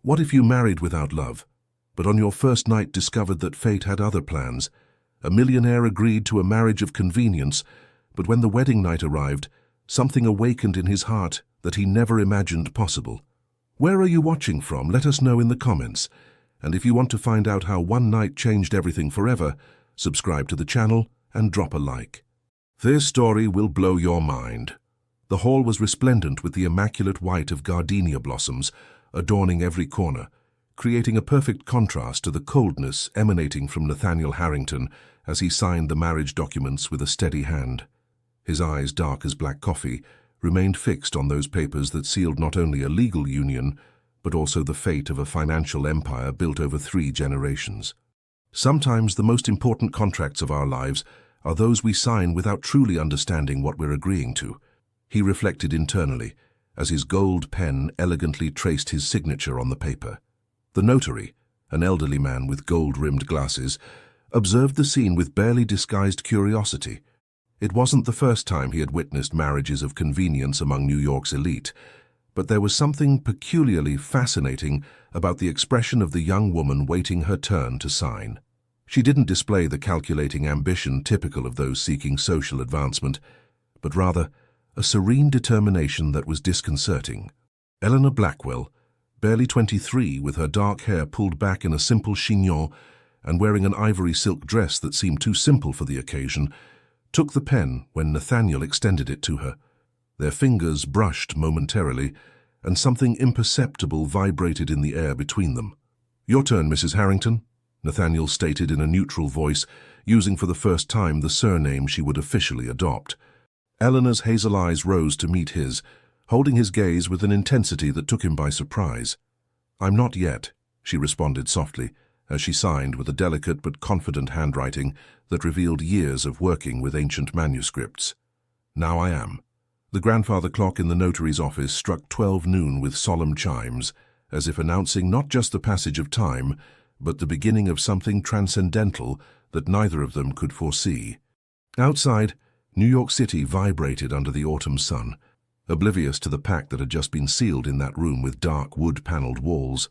What if you married without love, but on your first night discovered that fate had other plans? A millionaire agreed to a marriage of convenience, but when the wedding night arrived, something awakened in his heart that he never imagined possible. Where are you watching from? Let us know in the comments. And if you want to find out how one night changed everything forever, subscribe to the channel and drop a like. This story will blow your mind. The hall was resplendent with the immaculate white of gardenia blossoms, adorning every corner, creating a perfect contrast to the coldness emanating from Nathaniel Harrington as he signed the marriage documents with a steady hand. His eyes, dark as black coffee, remained fixed on those papers that sealed not only a legal union, but also the fate of a financial empire built over 3 generations. Sometimes the most important contracts of our lives are those we sign without truly understanding what we're agreeing to. He reflected internally, as his gold pen elegantly traced his signature on the paper. The notary, an elderly man with gold-rimmed glasses, observed the scene with barely disguised curiosity. It wasn't the first time he had witnessed marriages of convenience among New York's elite, but there was something peculiarly fascinating about the expression of the young woman waiting her turn to sign. She didn't display the calculating ambition typical of those seeking social advancement, but rather a serene determination that was disconcerting. Eleanor Blackwell, barely 23, with her dark hair pulled back in a simple chignon and wearing an ivory silk dress that seemed too simple for the occasion, took the pen when Nathaniel extended it to her. Their fingers brushed momentarily, and something imperceptible vibrated in the air between them. "Your turn, Mrs. Harrington," Nathaniel stated in a neutral voice, using for the first time the surname she would officially adopt. Eleanor's hazel eyes rose to meet his, holding his gaze with an intensity that took him by surprise. "I'm not yet," she responded softly, as she signed with a delicate but confident handwriting that revealed years of working with ancient manuscripts. "Now I am." The grandfather clock in the notary's office struck 12 noon with solemn chimes, as if announcing not just the passage of time, but the beginning of something transcendental that neither of them could foresee. Outside, New York City vibrated under the autumn sun, oblivious to the pact that had just been sealed in that room with dark wood-paneled walls.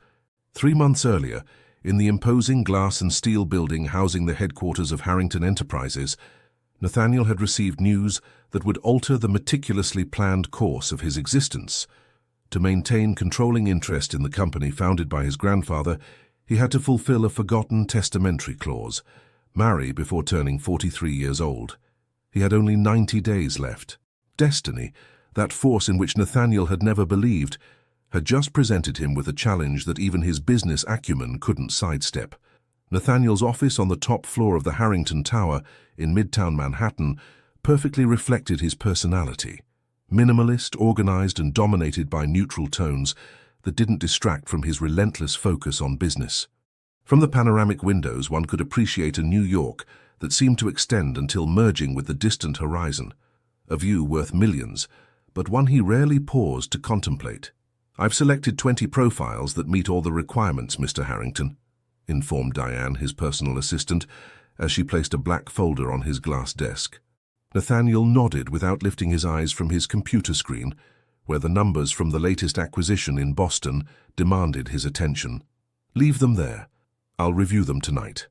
3 months earlier, in the imposing glass and steel building housing the headquarters of Harrington Enterprises, Nathaniel had received news that would alter the meticulously planned course of his existence. To maintain controlling interest in the company founded by his grandfather, he had to fulfill a forgotten testamentary clause, marry before turning 43 years old. He had only 90 days left. Destiny, that force in which Nathaniel had never believed, had just presented him with a challenge that even his business acumen couldn't sidestep. Nathaniel's office on the top floor of the Harrington Tower in Midtown Manhattan perfectly reflected his personality. Minimalist, organized, and dominated by neutral tones that didn't distract from his relentless focus on business. From the panoramic windows, one could appreciate a New York that seemed to extend until merging with the distant horizon, a view worth millions, but one he rarely paused to contemplate. "I've selected 20 profiles that meet all the requirements, Mr. Harrington," informed Diane, his personal assistant, as she placed a black folder on his glass desk. Nathaniel nodded without lifting his eyes from his computer screen, where the numbers from the latest acquisition in Boston demanded his attention. "Leave them there. I'll review them tonight."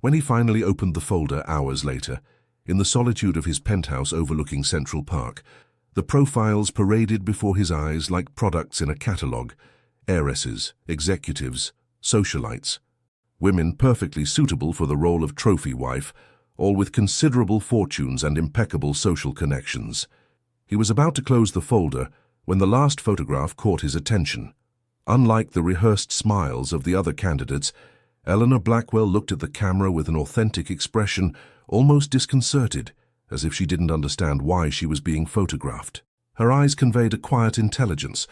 When he finally opened the folder hours later, in the solitude of his penthouse overlooking Central Park, the profiles paraded before his eyes like products in a catalogue: heiresses, executives, socialites, women perfectly suitable for the role of trophy wife, all with considerable fortunes and impeccable social connections. He was about to close the folder when the last photograph caught his attention. Unlike the rehearsed smiles of the other candidates, Eleanor Blackwell looked at the camera with an authentic expression, almost disconcerted, as if she didn't understand why she was being photographed. Her eyes conveyed a quiet intelligence,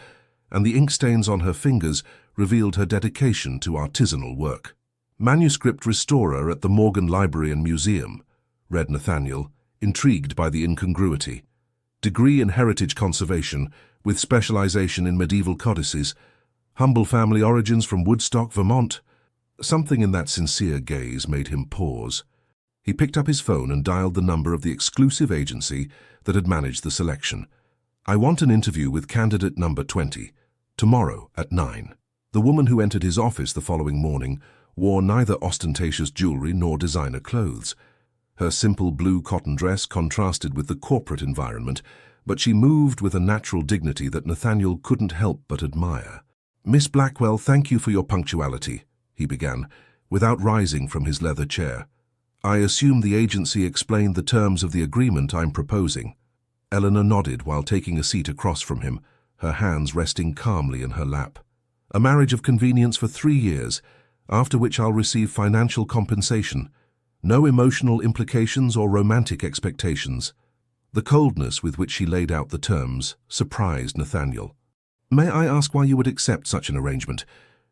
and the ink stains on her fingers revealed her dedication to artisanal work. "Manuscript restorer at the Morgan Library and Museum," read Nathaniel, intrigued by the incongruity. "Degree in heritage conservation, with specialization in medieval codices. Humble family origins from Woodstock, Vermont." Something in that sincere gaze made him pause. He picked up his phone and dialed the number of the exclusive agency that had managed the selection. "I want an interview with candidate number 20, tomorrow at 9. The woman who entered his office the following morning wore neither ostentatious jewelry nor designer clothes. Her simple blue cotton dress contrasted with the corporate environment, but she moved with a natural dignity that Nathaniel couldn't help but admire. "Miss Blackwell, thank you for your punctuality," he began, without rising from his leather chair. "I assume the agency explained the terms of the agreement I'm proposing." Eleanor nodded while taking a seat across from him, her hands resting calmly in her lap. "A marriage of convenience for 3 years, after which I'll receive financial compensation. No emotional implications or romantic expectations." The coldness with which she laid out the terms surprised Nathaniel. "May I ask why you would accept such an arrangement?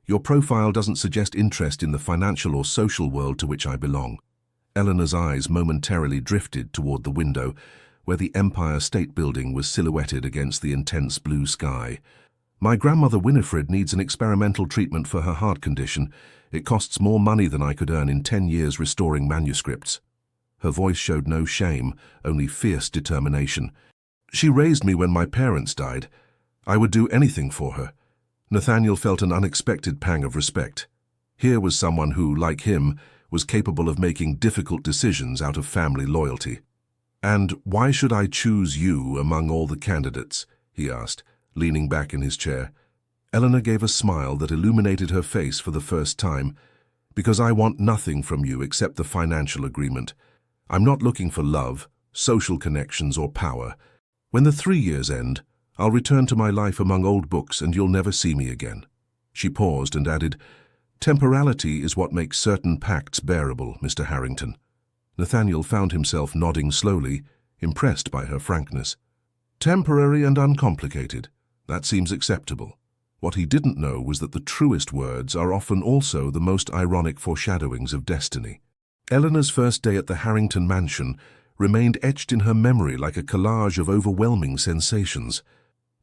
Your profile doesn't suggest interest in the financial or social world to which I belong." Eleanor's eyes momentarily drifted toward the window, where the Empire State Building was silhouetted against the intense blue sky. "My grandmother Winifred needs an experimental treatment for her heart condition. It costs more money than I could earn in 10 years restoring manuscripts." Her voice showed no shame, only fierce determination. "She raised me when my parents died. I would do anything for her." Nathaniel felt an unexpected pang of respect. Here was someone who, like him, was capable of making difficult decisions out of family loyalty. "And why should I choose you among all the candidates?" he asked, leaning back in his chair. Eleanor gave a smile that illuminated her face for the first time. "Because I want nothing from you except the financial agreement. I'm not looking for love, social connections, or power. When the 3 years end, I'll return to my life among old books and you'll never see me again." She paused and added, "Temporality is what makes certain pacts bearable, Mr. Harrington." Nathaniel found himself nodding slowly, impressed by her frankness. "Temporary and uncomplicated. That seems acceptable." What he didn't know was that the truest words are often also the most ironic foreshadowings of destiny. Eleanor's first day at the Harrington mansion remained etched in her memory like a collage of overwhelming sensations.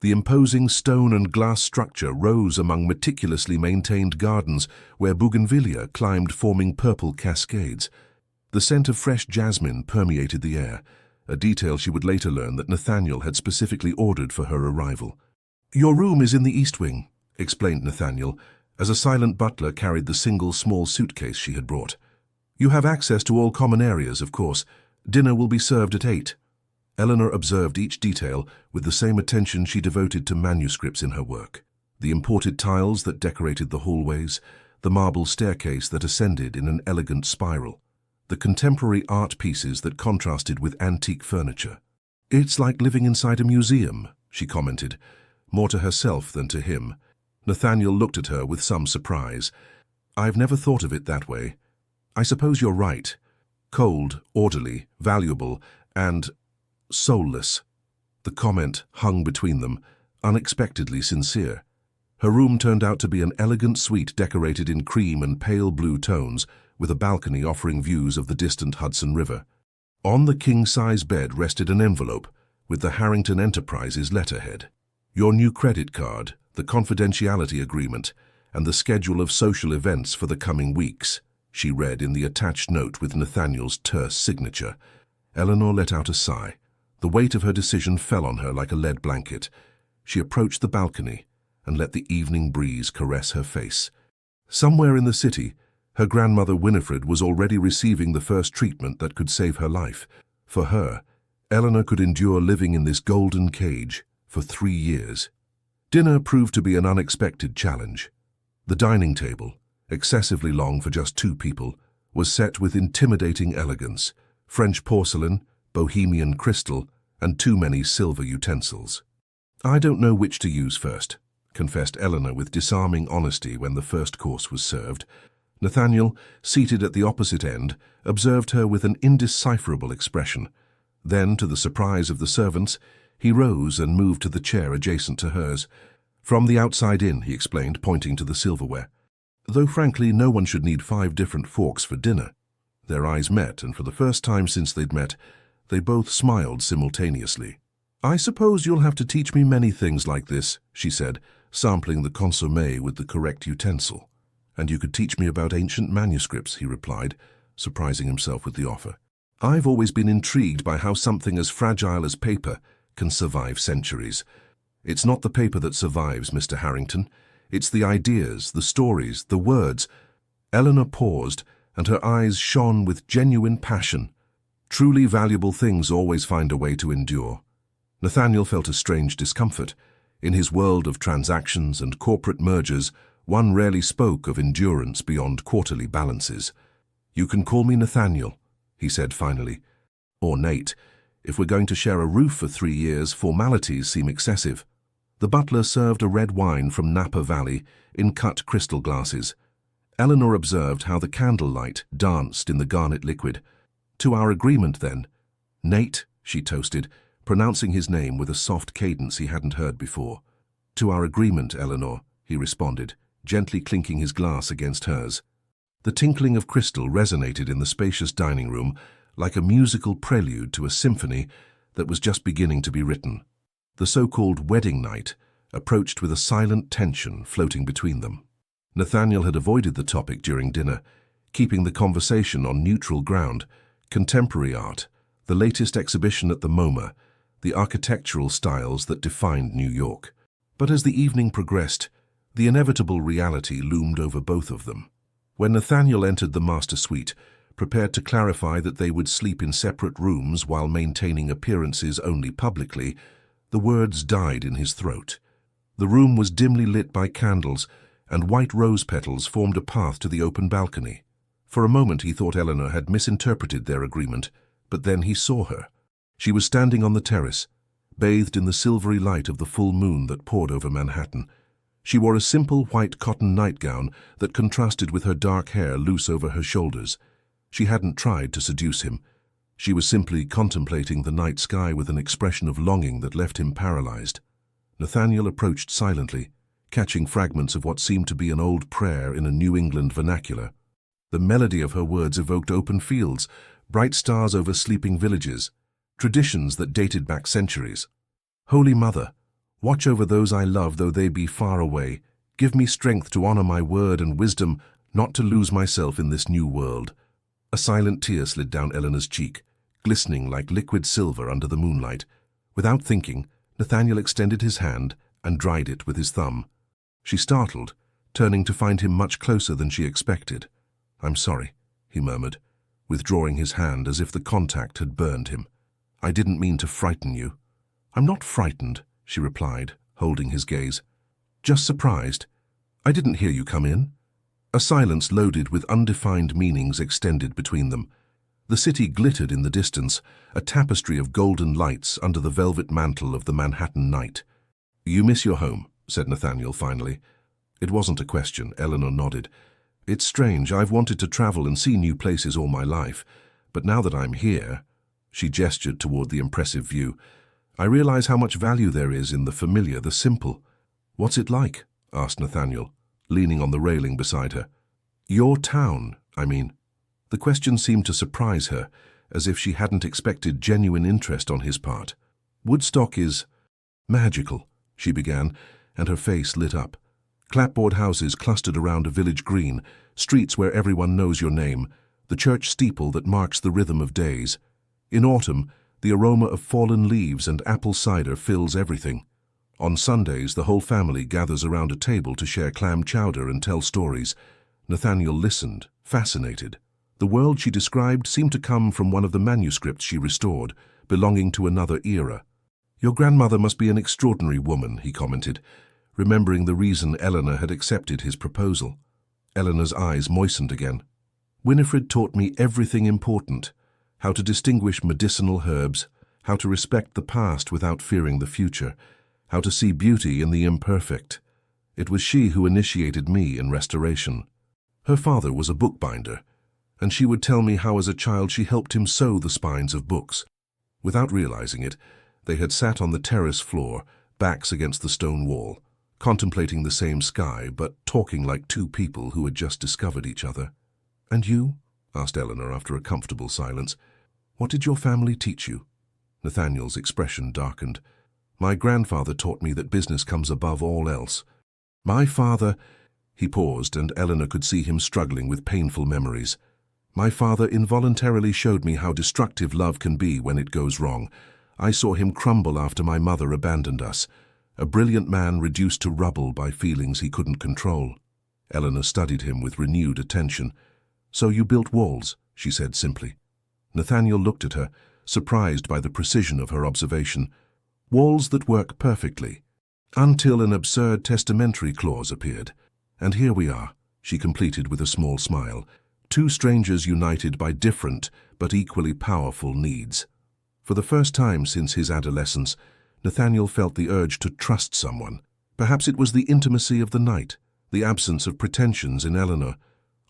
The imposing stone and glass structure rose among meticulously maintained gardens where bougainvillea climbed, forming purple cascades. The scent of fresh jasmine permeated the air, a detail she would later learn that Nathaniel had specifically ordered for her arrival. "Your room is in the East Wing," explained Nathaniel, as a silent butler carried the single small suitcase she had brought. "You have access to all common areas, of course. Dinner will be served at 8. Eleanor observed each detail with the same attention she devoted to manuscripts in her work. The imported tiles that decorated the hallways, the marble staircase that ascended in an elegant spiral, the contemporary art pieces that contrasted with antique furniture. "It's like living inside a museum," she commented, more to herself than to him. Nathaniel looked at her with some surprise. "I've never thought of it that way. I suppose you're right. Cold, orderly, valuable, and soulless." The comment hung between them, unexpectedly sincere. Her room turned out to be an elegant suite decorated in cream and pale blue tones, with a balcony offering views of the distant Hudson River. On the king-size bed rested an envelope with the Harrington Enterprises letterhead. "Your new credit card, the confidentiality agreement, and the schedule of social events for the coming weeks," she read in the attached note with Nathaniel's terse signature. Eleanor let out a sigh. The weight of her decision fell on her like a lead blanket. She approached the balcony and let the evening breeze caress her face. Somewhere in the city, her grandmother Winifred was already receiving the first treatment that could save her life. For her, Eleanor could endure living in this golden cage for 3 years. Dinner proved to be an unexpected challenge. The dining table, excessively long for just 2 people, was set with intimidating elegance, French porcelain, Bohemian crystal, and too many silver utensils. "I don't know which to use first," confessed Eleanor with disarming honesty when the first course was served. Nathaniel, seated at the opposite end, observed her with an indecipherable expression. Then, to the surprise of the servants, he rose and moved to the chair adjacent to hers. "From the outside in," he explained, pointing to the silverware. "Though frankly, no one should need 5 different forks for dinner." Their eyes met, and for the first time since they'd met, they both smiled simultaneously. "I suppose you'll have to teach me many things like this," she said, sampling the consommé with the correct utensil. "And you could teach me about ancient manuscripts," he replied, surprising himself with the offer. "I've always been intrigued by how something as fragile as paper can survive centuries. It's not the paper that survives, Mr. Harrington. It's the ideas, the stories, the words. Eleanor paused, and her eyes shone with genuine passion. Truly valuable things always find a way to endure. Nathaniel felt a strange discomfort. In his world of transactions and corporate mergers, one rarely spoke of endurance beyond quarterly balances. "You can call me Nathaniel," he said finally. "Or Nate. If we're going to share a roof for 3 years, formalities seem excessive." The butler served a red wine from Napa Valley in cut crystal glasses. Eleanor observed how the candlelight danced in the garnet liquid. "To our agreement, then." "Nate," she toasted, pronouncing his name with a soft cadence he hadn't heard before. "To our agreement, Eleanor," he responded, gently clinking his glass against hers. The tinkling of crystal resonated in the spacious dining room like a musical prelude to a symphony that was just beginning to be written. The so-called wedding night approached with a silent tension floating between them. Nathaniel had avoided the topic during dinner, keeping the conversation on neutral ground: contemporary art, the latest exhibition at the MoMA, the architectural styles that defined New York. But as the evening progressed, the inevitable reality loomed over both of them. When Nathaniel entered the master suite, prepared to clarify that they would sleep in separate rooms while maintaining appearances only publicly, the words died in his throat. The room was dimly lit by candles, and white rose petals formed a path to the open balcony. For a moment he thought Eleanor had misinterpreted their agreement, but then he saw her. She was standing on the terrace, bathed in the silvery light of the full moon that poured over Manhattan. She wore a simple white cotton nightgown that contrasted with her dark hair loose over her shoulders. She hadn't tried to seduce him. She was simply contemplating the night sky with an expression of longing that left him paralyzed. Nathaniel approached silently, catching fragments of what seemed to be an old prayer in a New England vernacular. The melody of her words evoked open fields, bright stars over sleeping villages, traditions that dated back centuries. "Holy Mother, watch over those I love though they be far away. Give me strength to honor my word and wisdom not to lose myself in this new world." A silent tear slid down Eleanor's cheek, glistening like liquid silver under the moonlight. Without thinking, Nathaniel extended his hand and dried it with his thumb. She startled, turning to find him much closer than she expected. "I'm sorry," he murmured, withdrawing his hand as if the contact had burned him. "I didn't mean to frighten you." "I'm not frightened," she replied, holding his gaze. "Just surprised. I didn't hear you come in." A silence loaded with undefined meanings extended between them. The city glittered in the distance, a tapestry of golden lights under the velvet mantle of the Manhattan night. "You miss your home," said Nathaniel finally. It wasn't a question, Eleanor nodded. "It's strange, I've wanted to travel and see new places all my life, but now that I'm here," she gestured toward the impressive view, "I realize how much value there is in the familiar, the simple." "What's it like?" asked Nathaniel, leaning on the railing beside her. "Your town, I mean." The question seemed to surprise her, as if she hadn't expected genuine interest on his part. "Woodstock is magical," she began, and her face lit up. "Clapboard houses clustered around a village green, streets where everyone knows your name, the church steeple that marks the rhythm of days. In autumn, the aroma of fallen leaves and apple cider fills everything. On Sundays, the whole family gathers around a table to share clam chowder and tell stories." Nathaniel listened, fascinated. The world she described seemed to come from one of the manuscripts she restored, belonging to another era. "Your grandmother must be an extraordinary woman," he commented, remembering the reason Eleanor had accepted his proposal. Eleanor's eyes moistened again. "Winifred taught me everything important: how to distinguish medicinal herbs, how to respect the past without fearing the future, how to see beauty in the imperfect. It was she who initiated me in restoration. Her father was a bookbinder, and she would tell me how as a child she helped him sew the spines of books." Without realizing it, they had sat on the terrace floor, backs against the stone wall, contemplating the same sky, but talking like two people who had just discovered each other. "And you?" asked Eleanor after a comfortable silence. "What did your family teach you?" Nathaniel's expression darkened. "My grandfather taught me that business comes above all else. My father—" He paused, and Eleanor could see him struggling with painful memories. "My father involuntarily showed me how destructive love can be when it goes wrong. I saw him crumble after my mother abandoned us. a brilliant man reduced to rubble by feelings he couldn't control. Eleanor studied him with renewed attention. "So you built walls," she said simply. Nathaniel looked at her, surprised by the precision of her observation. "Walls that work perfectly. Until an absurd testamentary clause appeared. And here we are," she completed with a small smile. "Two strangers united by different but equally powerful needs." For the first time since his adolescence, Nathaniel felt the urge to trust someone. Perhaps it was the intimacy of the night, the absence of pretensions in Eleanor,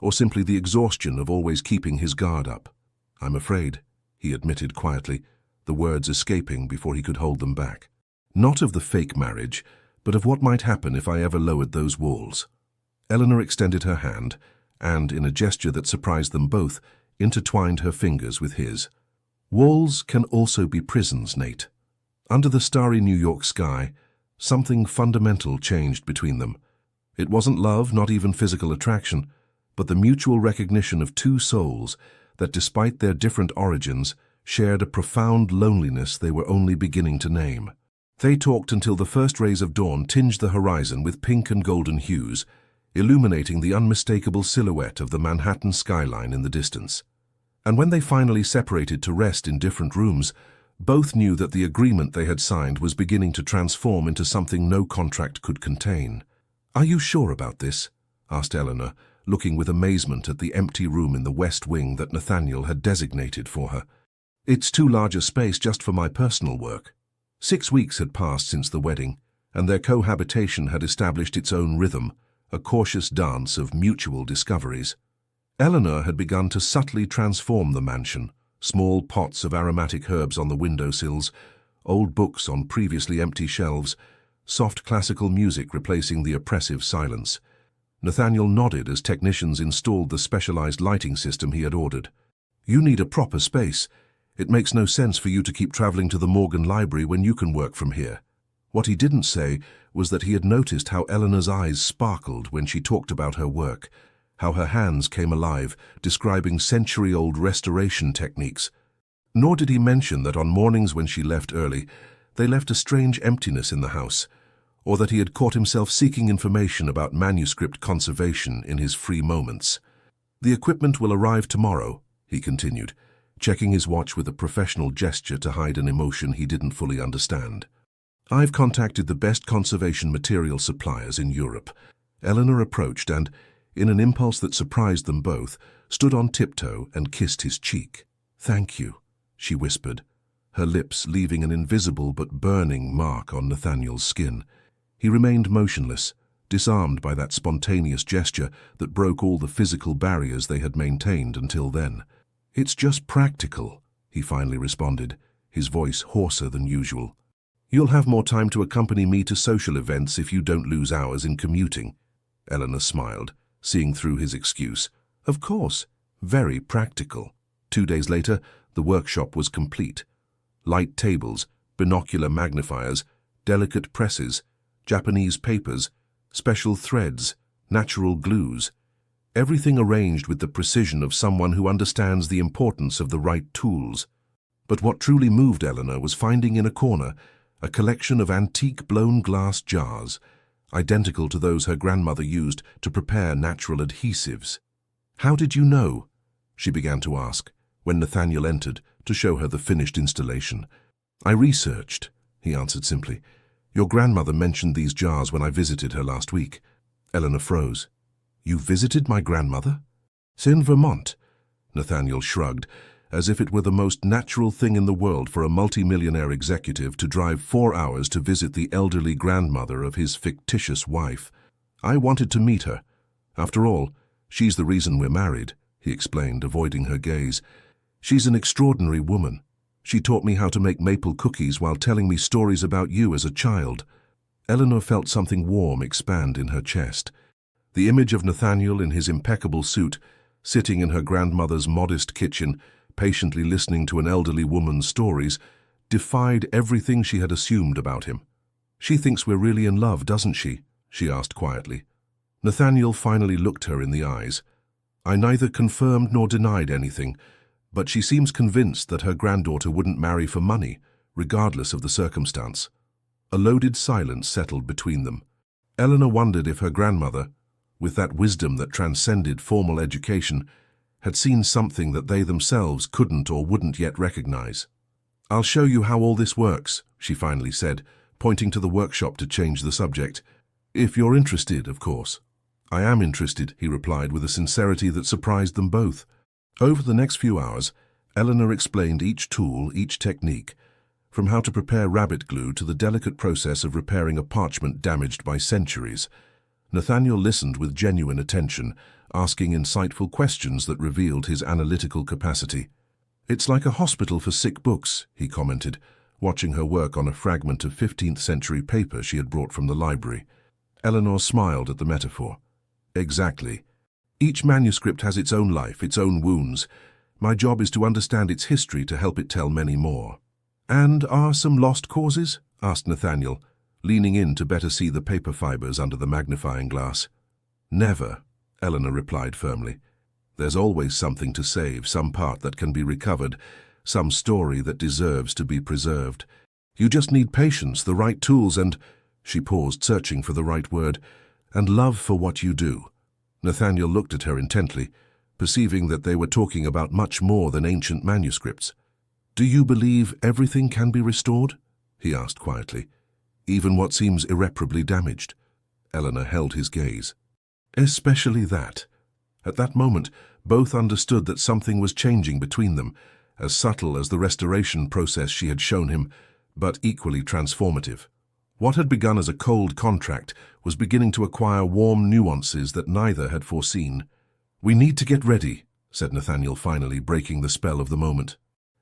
or simply the exhaustion of always keeping his guard up. "I'm afraid," he admitted quietly, the words escaping before he could hold them back. "Not of the fake marriage, but of what might happen if I ever lowered those walls." Eleanor extended her hand, and, in a gesture that surprised them both, intertwined her fingers with his. "Walls can also be prisons, Nate." Under the starry New York sky, something fundamental changed between them. It wasn't love, not even physical attraction, but the mutual recognition of two souls that, despite their different origins, shared a profound loneliness they were only beginning to name. They talked until the first rays of dawn tinged the horizon with pink and golden hues, illuminating the unmistakable silhouette of the Manhattan skyline in the distance. And when they finally separated to rest in different rooms, both knew that the agreement they had signed was beginning to transform into something no contract could contain. "Are you sure about this?" asked Eleanor, looking with amazement at the empty room in the West Wing that Nathaniel had designated for her. "It's too large a space just for my personal work." 6 weeks had passed since the wedding, and their cohabitation had established its own rhythm, a cautious dance of mutual discoveries. Eleanor had begun to subtly transform the mansion, small pots of aromatic herbs on the windowsills, old books on previously empty shelves, soft classical music replacing the oppressive silence. Nathaniel nodded as technicians installed the specialized lighting system he had ordered. "You need a proper space. It makes no sense for you to keep traveling to the Morgan Library when you can work from here." What he didn't say was that he had noticed how Eleanor's eyes sparkled when she talked about her work, how her hands came alive, describing century-old restoration techniques. Nor did he mention that on mornings when she left early, they left a strange emptiness in the house, or that he had caught himself seeking information about manuscript conservation in his free moments. "The equipment will arrive tomorrow," he continued, checking his watch with a professional gesture to hide an emotion he didn't fully understand. "I've contacted the best conservation material suppliers in Europe." Eleanor approached and, in an impulse that surprised them both, stood on tiptoe and kissed his cheek. "Thank you," she whispered, her lips leaving an invisible but burning mark on Nathaniel's skin. He remained motionless, disarmed by that spontaneous gesture that broke all the physical barriers they had maintained until then. "It's just practical," he finally responded, his voice hoarser than usual. "You'll have more time to accompany me to social events if you don't lose hours in commuting." Eleanor smiled, seeing through his excuse. "Of course, very practical." 2 days later, the workshop was complete. Light tables, binocular magnifiers, delicate presses, Japanese papers, special threads, natural glues. Everything arranged with the precision of someone who understands the importance of the right tools. But what truly moved Eleanor was finding in a corner a collection of antique blown glass jars, identical to those her grandmother used to prepare natural adhesives. "How did you know?" she began to ask, when Nathaniel entered to show her the finished installation. "I researched," he answered simply. "Your grandmother mentioned these jars when I visited her last week." Eleanor froze. "You visited my grandmother?" "It's in Vermont." Nathaniel shrugged, as if it were the most natural thing in the world for a multimillionaire executive to drive 4 hours to visit the elderly grandmother of his fictitious wife. "I wanted to meet her. After all, she's the reason we're married," he explained, avoiding her gaze. "She's an extraordinary woman. She taught me how to make maple cookies while telling me stories about you as a child." Eleanor felt something warm expand in her chest. The image of Nathaniel in his impeccable suit, sitting in her grandmother's modest kitchen, patiently listening to an elderly woman's stories, defied everything she had assumed about him. "She thinks we're really in love, doesn't she?" she asked quietly. Nathaniel finally looked her in the eyes. "I neither confirmed nor denied anything, but she seems convinced that her granddaughter wouldn't marry for money, regardless of the circumstance." A loaded silence settled between them. Eleanor wondered if her grandmother, with that wisdom that transcended formal education, had seen something that they themselves couldn't or wouldn't yet recognize. "I'll show you how all this works," she finally said, pointing to the workshop to change the subject. "If you're interested, of course." "I am interested," he replied with a sincerity that surprised them both. Over the next few hours, Eleanor explained each tool, each technique, from how to prepare rabbit glue to the delicate process of repairing a parchment damaged by centuries. Nathaniel listened with genuine attention, asking insightful questions that revealed his analytical capacity. "It's like a hospital for sick books," he commented, watching her work on a fragment of 15th century paper she had brought from the library. Eleanor smiled at the metaphor. "Exactly. Each manuscript has its own life, its own wounds. My job is to understand its history to help it tell many more." "And are some lost causes?" asked Nathaniel, leaning in to better see the paper fibers under the magnifying glass. "Never," Eleanor replied firmly. "There's always something to save, some part that can be recovered, some story that deserves to be preserved. You just need patience, the right tools, and—" she paused, searching for the right word, "and love for what you do." Nathaniel looked at her intently, perceiving that they were talking about much more than ancient manuscripts. "Do you believe everything can be restored?" he asked quietly. "Even what seems irreparably damaged?" Eleanor held his gaze. "Especially that." At that moment, both understood that something was changing between them, as subtle as the restoration process she had shown him, but equally transformative. What had begun as a cold contract was beginning to acquire warm nuances that neither had foreseen. "We need to get ready," said Nathaniel finally, breaking the spell of the moment.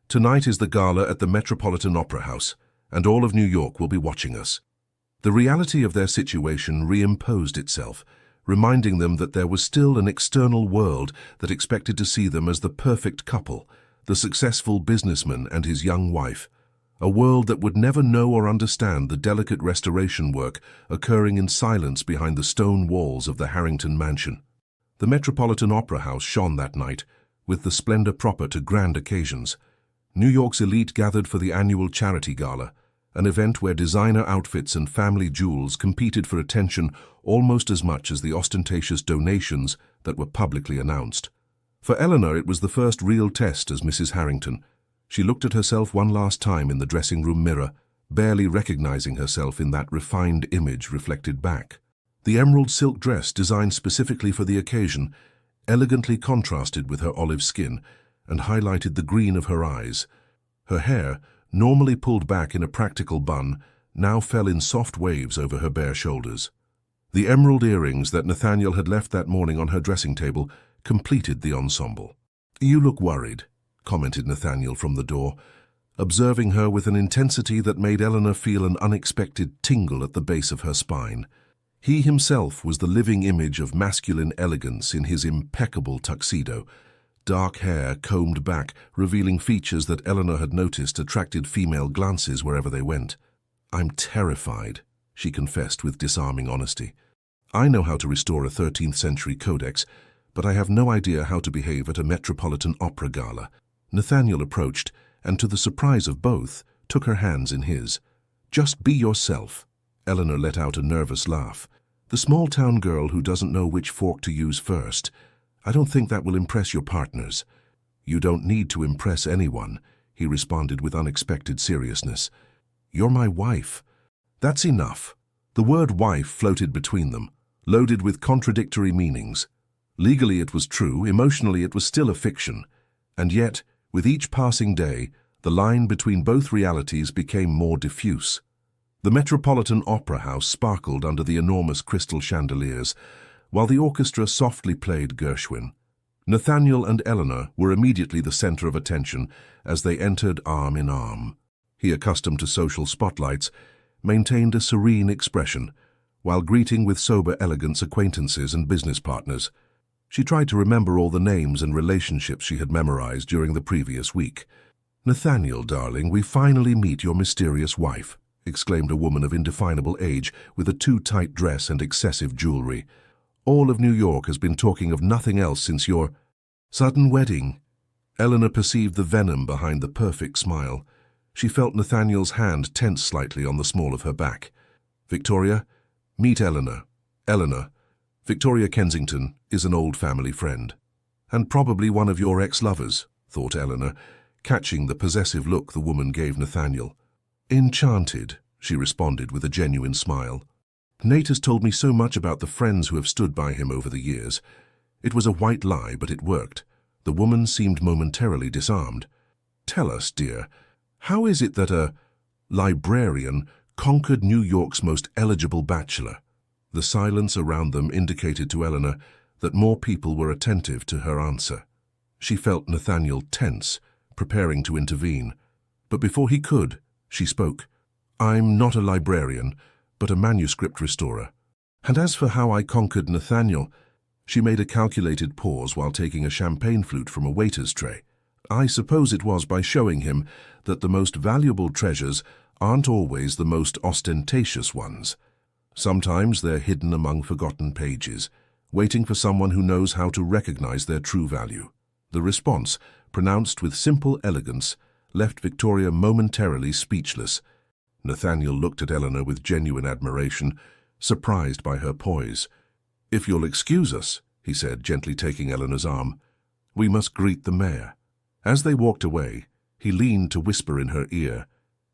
"Tonight is the gala at the Metropolitan Opera House, and all of New York will be watching us." The reality of their situation reimposed itself, reminding them that there was still an external world that expected to see them as the perfect couple, the successful businessman and his young wife, a world that would never know or understand the delicate restoration work occurring in silence behind the stone walls of the Harrington mansion. The Metropolitan Opera House shone that night, with the splendor proper to grand occasions. New York's elite gathered for the annual charity gala, an event where designer outfits and family jewels competed for attention almost as much as the ostentatious donations that were publicly announced. For Eleanor, it was the first real test as Mrs. Harrington. She looked at herself one last time in the dressing-room mirror, barely recognizing herself in that refined image reflected back. The emerald silk dress, designed specifically for the occasion, elegantly contrasted with her olive skin and highlighted the green of her eyes. Her hair, normally pulled back in a practical bun, now fell in soft waves over her bare shoulders. The emerald earrings that Nathaniel had left that morning on her dressing table completed the ensemble. "You look worried," commented Nathaniel from the door, observing her with an intensity that made Eleanor feel an unexpected tingle at the base of her spine. He himself was the living image of masculine elegance in his impeccable tuxedo, dark hair combed back, revealing features that Eleanor had noticed attracted female glances wherever they went. "I'm terrified," she confessed with disarming honesty. "I know how to restore a 13th century codex, but I have no idea how to behave at a Metropolitan Opera gala." Nathaniel approached, and to the surprise of both, took her hands in his. "Just be yourself." Eleanor let out a nervous laugh. "The small-town girl who doesn't know which fork to use first. I don't think that will impress your partners." "You don't need to impress anyone," he responded with unexpected seriousness. "You're my wife." "That's enough." The word wife floated between them, loaded with contradictory meanings. Legally it was true, emotionally it was still a fiction. And yet, with each passing day, the line between both realities became more diffuse. The Metropolitan Opera House sparkled under the enormous crystal chandeliers, while the orchestra softly played Gershwin. Nathaniel and Eleanor were immediately the center of attention as they entered arm in arm. He, accustomed to social spotlights, maintained a serene expression, while greeting with sober elegance acquaintances and business partners. She tried to remember all the names and relationships she had memorized during the previous week. "Nathaniel, darling, we finally meet your mysterious wife," exclaimed a woman of indefinable age with a too-tight dress and excessive jewelry. "All of New York has been talking of nothing else since your sudden wedding." Eleanor perceived the venom behind the perfect smile. She felt Nathaniel's hand tense slightly on the small of her back. "Victoria, meet Eleanor. Eleanor, Victoria Kensington is an old family friend. And probably one of your ex-lovers," thought Eleanor, catching the possessive look the woman gave Nathaniel. "Enchanted," she responded with a genuine smile. "Nate has told me so much about the friends who have stood by him over the years. It was a white lie, but it worked." The woman seemed momentarily disarmed. "Tell us, dear, how is it that a librarian conquered New York's most eligible bachelor?" The silence around them indicated to Eleanor that more people were attentive to her answer. She felt Nathaniel tense, preparing to intervene. But before he could, she spoke. "I'm not a librarian, but a manuscript restorer. And as for how I conquered Nathaniel," she made a calculated pause while taking a champagne flute from a waiter's tray. "I suppose it was by showing him that the most valuable treasures aren't always the most ostentatious ones. Sometimes they're hidden among forgotten pages, waiting for someone who knows how to recognize their true value." The response, pronounced with simple elegance, left Victoria momentarily speechless. Nathaniel looked at Eleanor with genuine admiration, surprised by her poise. "If you'll excuse us," he said, gently taking Eleanor's arm, "we must greet the mayor." As they walked away, he leaned to whisper in her ear,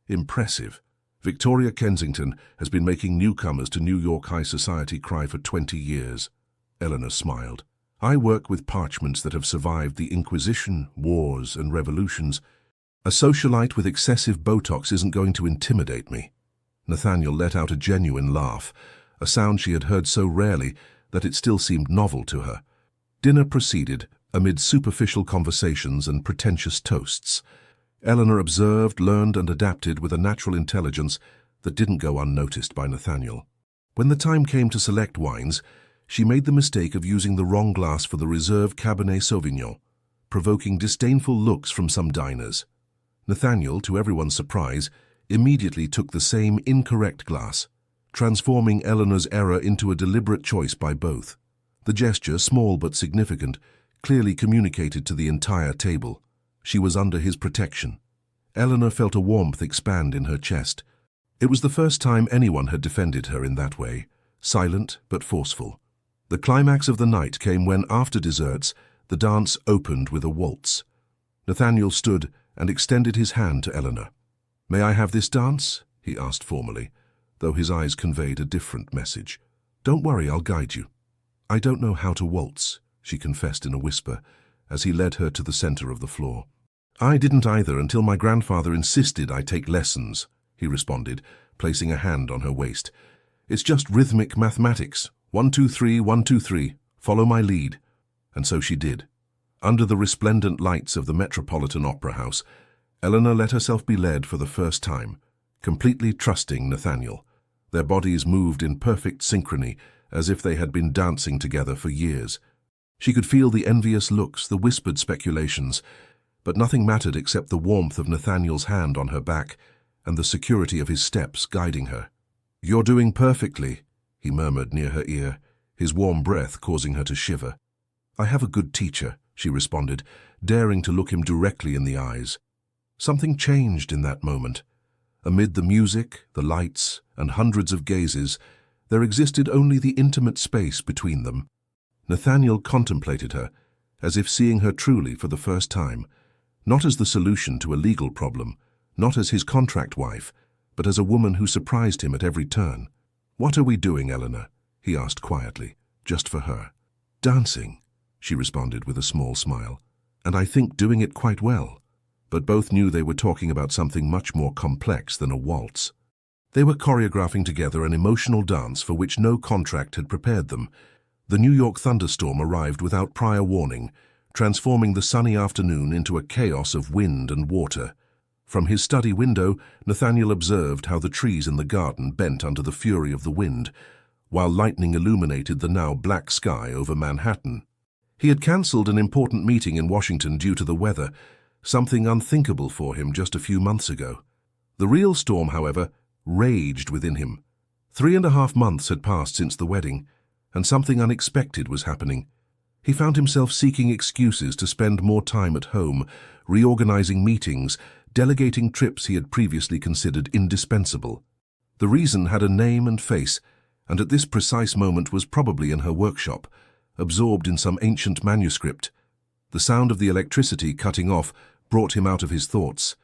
"Impressive. Victoria Kensington has been making newcomers to New York high society cry for 20 years. Eleanor smiled. "I work with parchments that have survived the Inquisition, wars, and revolutions. A socialite with excessive Botox isn't going to intimidate me." Nathaniel let out a genuine laugh, a sound she had heard so rarely that it still seemed novel to her. Dinner proceeded amid superficial conversations and pretentious toasts. Eleanor observed, learned, and adapted with a natural intelligence that didn't go unnoticed by Nathaniel. When the time came to select wines, she made the mistake of using the wrong glass for the reserve Cabernet Sauvignon, provoking disdainful looks from some diners. Nathaniel, to everyone's surprise, immediately took the same incorrect glass, transforming Eleanor's error into a deliberate choice by both. The gesture, small but significant, clearly communicated to the entire table. She was under his protection. Eleanor felt a warmth expand in her chest. It was the first time anyone had defended her in that way, silent but forceful. The climax of the night came when, after desserts, the dance opened with a waltz. Nathaniel stood and extended his hand to Eleanor. "May I have this dance?" he asked formally, though his eyes conveyed a different message. "Don't worry, I'll guide you." "I don't know how to waltz," she confessed in a whisper, as he led her to the center of the floor. "I didn't either until my grandfather insisted I take lessons," he responded, placing a hand on her waist. "It's just rhythmic mathematics. 1, 2, 3, 1, 2, 3. Follow my lead." And so she did. Under the resplendent lights of the Metropolitan Opera House, Eleanor let herself be led for the first time, completely trusting Nathaniel. Their bodies moved in perfect synchrony, as if they had been dancing together for years. She could feel the envious looks, the whispered speculations, but nothing mattered except the warmth of Nathaniel's hand on her back and the security of his steps guiding her. "You're doing perfectly," he murmured near her ear, his warm breath causing her to shiver. "I have a good teacher," she responded, daring to look him directly in the eyes. Something changed in that moment. Amid the music, the lights, and hundreds of gazes, there existed only the intimate space between them. Nathaniel contemplated her, as if seeing her truly for the first time, not as the solution to a legal problem, not as his contract wife, but as a woman who surprised him at every turn. "What are we doing, Eleanor?" he asked quietly, just for her. "Dancing," she responded with a small smile, "and I think doing it quite well." But both knew they were talking about something much more complex than a waltz. They were choreographing together an emotional dance for which no contract had prepared them. The New York thunderstorm arrived without prior warning, transforming the sunny afternoon into a chaos of wind and water. From his study window, Nathaniel observed how the trees in the garden bent under the fury of the wind, while lightning illuminated the now black sky over Manhattan. He had cancelled an important meeting in Washington due to the weather, something unthinkable for him just a few months ago. The real storm, however, raged within him. 3.5 months had passed since the wedding, and something unexpected was happening. He found himself seeking excuses to spend more time at home, reorganizing meetings, delegating trips he had previously considered indispensable. The reason had a name and face, and at this precise moment was probably in her workshop, absorbed in some ancient manuscript. The sound of the electricity cutting off brought him out of his thoughts.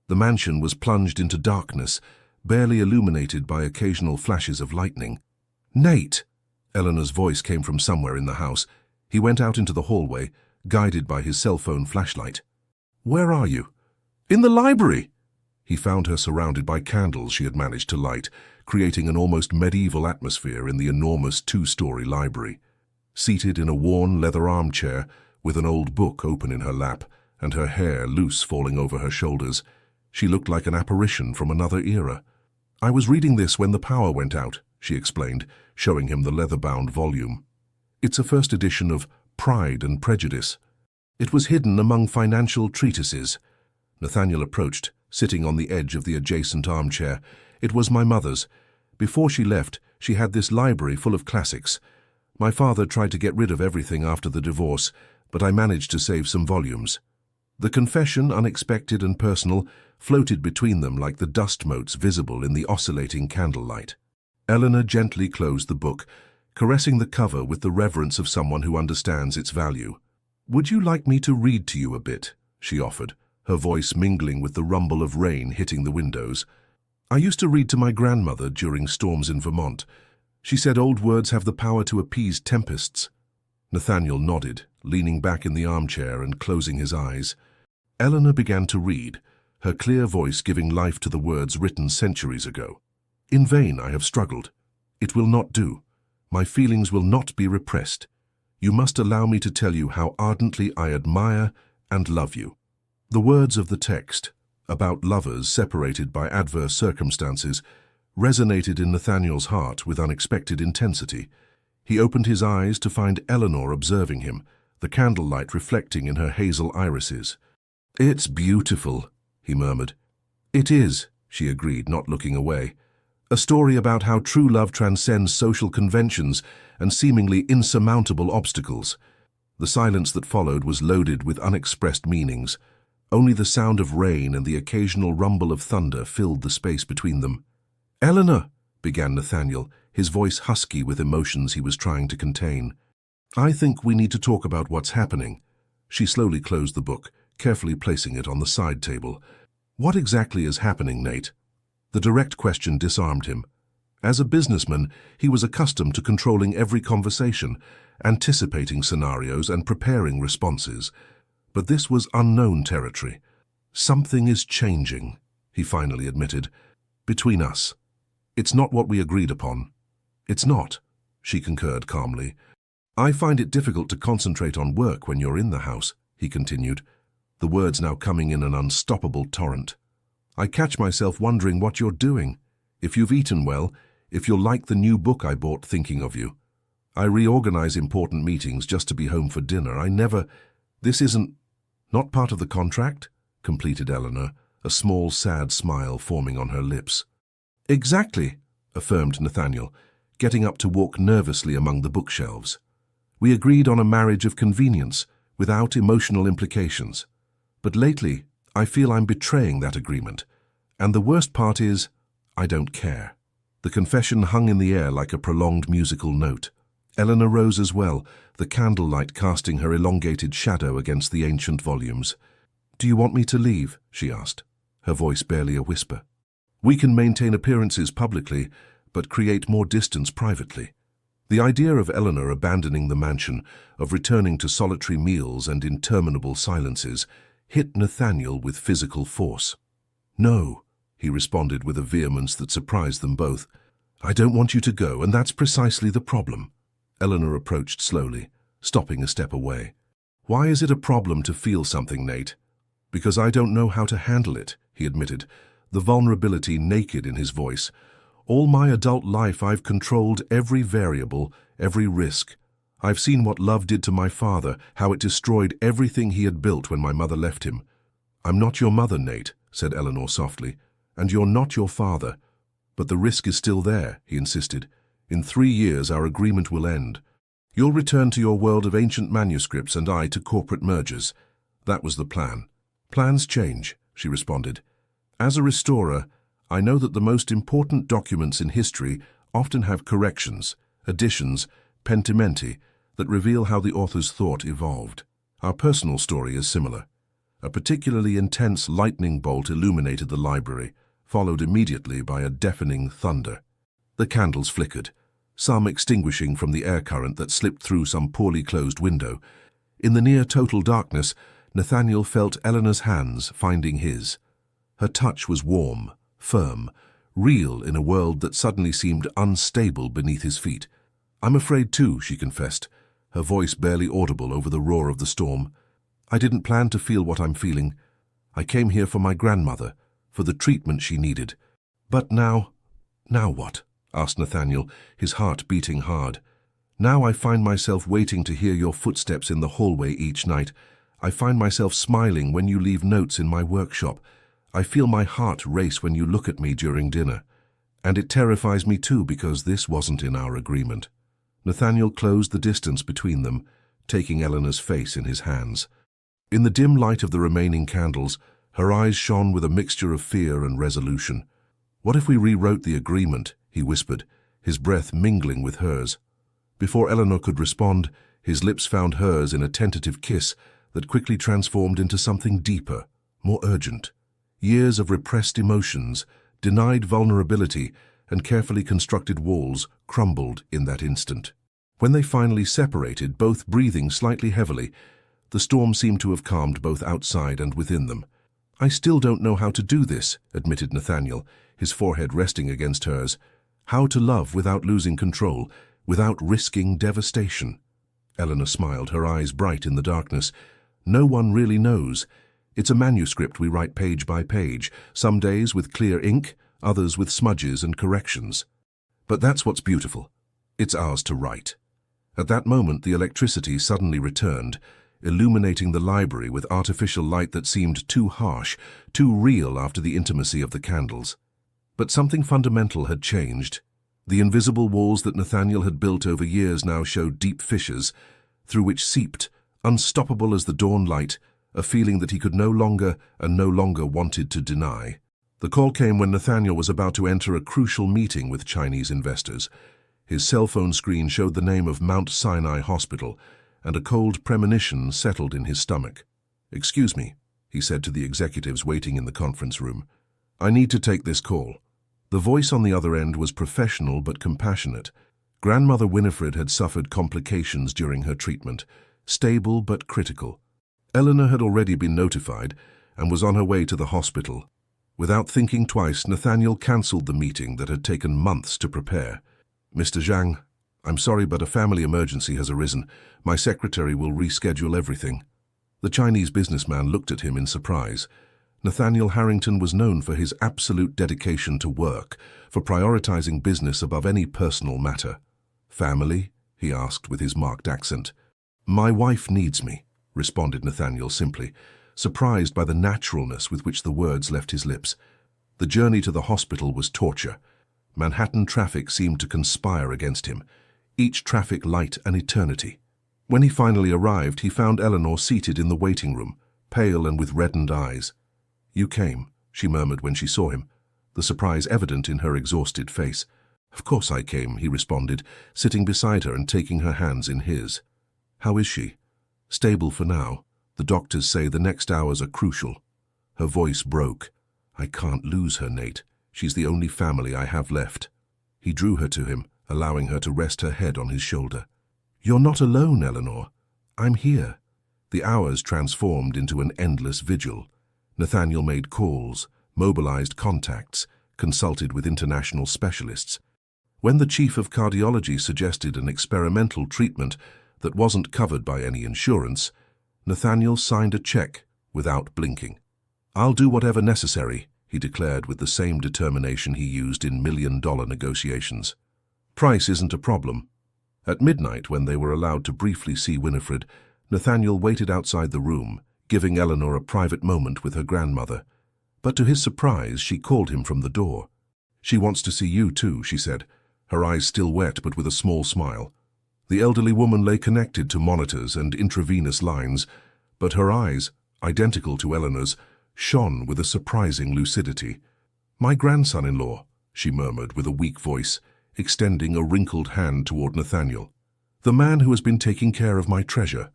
The mansion was plunged into darkness, barely illuminated by occasional flashes of lightning. "Nate!" Eleanor's voice came from somewhere in the house. He went out into the hallway, guided by his cell phone flashlight. "Where are you?" "In the library!" He found her surrounded by candles she had managed to light, creating an almost medieval atmosphere in the enormous two-story library. Seated in a worn leather armchair, with an old book open in her lap and her hair loose falling over her shoulders, she looked like an apparition from another era. "I was reading this when the power went out," she explained, showing him the leather-bound volume. "It's a first edition of Pride and Prejudice. It was hidden among financial treatises." Nathaniel approached, sitting on the edge of the adjacent armchair. "It was my mother's. Before she left, she had this library full of classics. My father tried to get rid of everything after the divorce, but I managed to save some volumes." The confession, unexpected and personal, floated between them like the dust motes visible in the oscillating candlelight. Eleanor gently closed the book, caressing the cover with the reverence of someone who understands its value. "Would you like me to read to you a bit?" she offered, her voice mingling with the rumble of rain hitting the windows. "I used to read to my grandmother during storms in Vermont. She said old words have the power to appease tempests." Nathaniel nodded, leaning back in the armchair and closing his eyes. Eleanor began to read, her clear voice giving life to the words written centuries ago. "In vain I have struggled. It will not do. My feelings will not be repressed. You must allow me to tell you how ardently I admire and love you." The words of the text, about lovers separated by adverse circumstances, resonated in Nathaniel's heart with unexpected intensity. He opened his eyes to find Eleanor observing him, the candlelight reflecting in her hazel irises. "It's beautiful," he murmured. "It is," she agreed, not looking away. "A story about how true love transcends social conventions and seemingly insurmountable obstacles." The silence that followed was loaded with unexpressed meanings. Only the sound of rain and the occasional rumble of thunder filled the space between them. "Eleanor," began Nathaniel, his voice husky with emotions he was trying to contain. "I think we need to talk about what's happening." She slowly closed the book, carefully placing it on the side table. "What exactly is happening, Nate?" The direct question disarmed him. As a businessman, he was accustomed to controlling every conversation, anticipating scenarios and preparing responses. But this was unknown territory. "Something is changing," he finally admitted. "Between us. It's not what we agreed upon." "It's not," she concurred calmly. "I find it difficult to concentrate on work when you're in the house," he continued, the words now coming in an unstoppable torrent. "I catch myself wondering what you're doing, if you've eaten well, if you'll like the new book I bought thinking of you. I reorganize important meetings just to be home for dinner. This isn't not part of the contract," completed Eleanor, a small, sad smile forming on her lips. "Exactly," affirmed Nathaniel, getting up to walk nervously among the bookshelves. "We agreed on a marriage of convenience, without emotional implications. But lately, I feel I'm betraying that agreement. And the worst part is, I don't care." The confession hung in the air like a prolonged musical note. Eleanor rose as well, the candlelight casting her elongated shadow against the ancient volumes. "Do you want me to leave?" she asked, her voice barely a whisper. "We can maintain appearances publicly, but create more distance privately." The idea of Eleanor abandoning the mansion, of returning to solitary meals and interminable silences, hit Nathaniel with physical force. "No," he responded with a vehemence that surprised them both. "I don't want you to go, and that's precisely the problem." Eleanor approached slowly, stopping a step away. "Why is it a problem to feel something, Nate?" "Because I don't know how to handle it," he admitted, the vulnerability naked in his voice. "All my adult life I've controlled every variable, every risk. I've seen what love did to my father, how it destroyed everything he had built when my mother left him." "I'm not your mother, Nate," said Eleanor softly, "and you're not your father. But the risk is still there," he insisted. "In 3 years our agreement will end. You'll return to your world of ancient manuscripts and I to corporate mergers. That was the plan." "Plans change," she responded. As a restorer, I know that the most important documents in history often have corrections, additions, pentimenti, that reveal how the author's thought evolved. Our personal story is similar. A particularly intense lightning bolt illuminated the library, followed immediately by a deafening thunder. The candles flickered, some extinguishing from the air current that slipped through some poorly closed window. In the near-total darkness, Nathaniel felt Eleanor's hands finding his. Her touch was warm, firm, real in a world that suddenly seemed unstable beneath his feet. "I'm afraid too," she confessed, her voice barely audible over the roar of the storm. "I didn't plan to feel what I'm feeling. I came here for my grandmother, for the treatment she needed. But now what?" asked Nathaniel, his heart beating hard. "Now I find myself waiting to hear your footsteps in the hallway each night. I find myself smiling when you leave notes in my workshop. I feel my heart race when you look at me during dinner. And it terrifies me too because this wasn't in our agreement." Nathaniel closed the distance between them, taking Eleanor's face in his hands. In the dim light of the remaining candles, her eyes shone with a mixture of fear and resolution. "What if we rewrote the agreement?" he whispered, his breath mingling with hers. Before Eleanor could respond, his lips found hers in a tentative kiss that quickly transformed into something deeper, more urgent. Years of repressed emotions, denied vulnerability, and carefully constructed walls crumbled in that instant. When they finally separated, both breathing slightly heavily, the storm seemed to have calmed both outside and within them. "I still don't know how to do this," admitted Nathaniel, his forehead resting against hers. "How to love without losing control, without risking devastation." Eleanor smiled, her eyes bright in the darkness. "No one really knows. It's a manuscript we write page by page, some days with clear ink, others with smudges and corrections. But that's what's beautiful. It's ours to write." At that moment, the electricity suddenly returned, illuminating the library with artificial light that seemed too harsh, too real after the intimacy of the candles. But something fundamental had changed. The invisible walls that Nathaniel had built over years now showed deep fissures, through which seeped, unstoppable as the dawn light, a feeling that he could no longer wanted to deny. The call came when Nathaniel was about to enter a crucial meeting with Chinese investors. His cell phone screen showed the name of Mount Sinai Hospital, and a cold premonition settled in his stomach. "Excuse me," he said to the executives waiting in the conference room. "I need to take this call." The voice on the other end was professional but compassionate. Grandmother Winifred had suffered complications during her treatment, stable but critical. Eleanor had already been notified and was on her way to the hospital. Without thinking twice, Nathaniel cancelled the meeting that had taken months to prepare. "Mr. Zhang, I'm sorry, but a family emergency has arisen. My secretary will reschedule everything." The Chinese businessman looked at him in surprise. Nathaniel Harrington was known for his absolute dedication to work, for prioritizing business above any personal matter. "Family?" he asked with his marked accent. "My wife needs me," responded Nathaniel simply, surprised by the naturalness with which the words left his lips. The journey to the hospital was torture. Manhattan traffic seemed to conspire against him, each traffic light an eternity. When he finally arrived, he found Eleanor seated in the waiting room, pale and with reddened eyes. "You came," she murmured when she saw him, the surprise evident in her exhausted face. "Of course I came," he responded, sitting beside her and taking her hands in his. "How is she?" "Stable for now. The doctors say the next hours are crucial." Her voice broke. "I can't lose her, Nate. She's the only family I have left." He drew her to him, allowing her to rest her head on his shoulder. "You're not alone, Eleanor. I'm here." The hours transformed into an endless vigil. Nathaniel made calls, mobilized contacts, consulted with international specialists. When the chief of cardiology suggested an experimental treatment that wasn't covered by any insurance, Nathaniel signed a check without blinking. "I'll do whatever necessary," he declared with the same determination he used in million-dollar negotiations. Price isn't a problem. At midnight, when they were allowed to briefly see Winifred, Nathaniel waited outside the room, giving Eleanor a private moment with her grandmother. But to his surprise, she called him from the door. "She wants to see you too," she said, her eyes still wet but with a small smile. The elderly woman lay connected to monitors and intravenous lines, but her eyes, identical to Eleanor's, shone with a surprising lucidity. "My grandson-in-law," she murmured with a weak voice, extending a wrinkled hand toward Nathaniel. "The man who has been taking care of my treasure."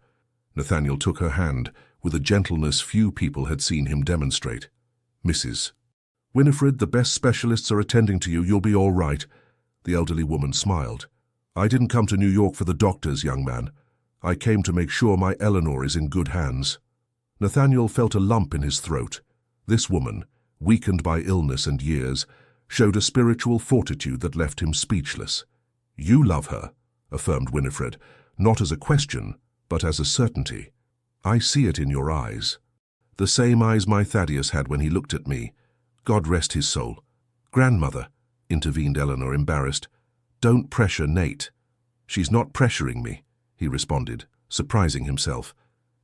Nathaniel took her hand with a gentleness few people had seen him demonstrate. "Mrs. Winifred, the best specialists are attending to you. You'll be all right." The elderly woman smiled. "I didn't come to New York for the doctors, young man. I came to make sure my Eleanor is in good hands." Nathaniel felt a lump in his throat. This woman, weakened by illness and years, showed a spiritual fortitude that left him speechless. "You love her," affirmed Winifred, not as a question, but as a certainty. "I see it in your eyes." "The same eyes my Thaddeus had when he looked at me. God rest his soul." "Grandmother," intervened Eleanor, embarrassed, "don't pressure Nate." "She's not pressuring me," he responded, surprising himself.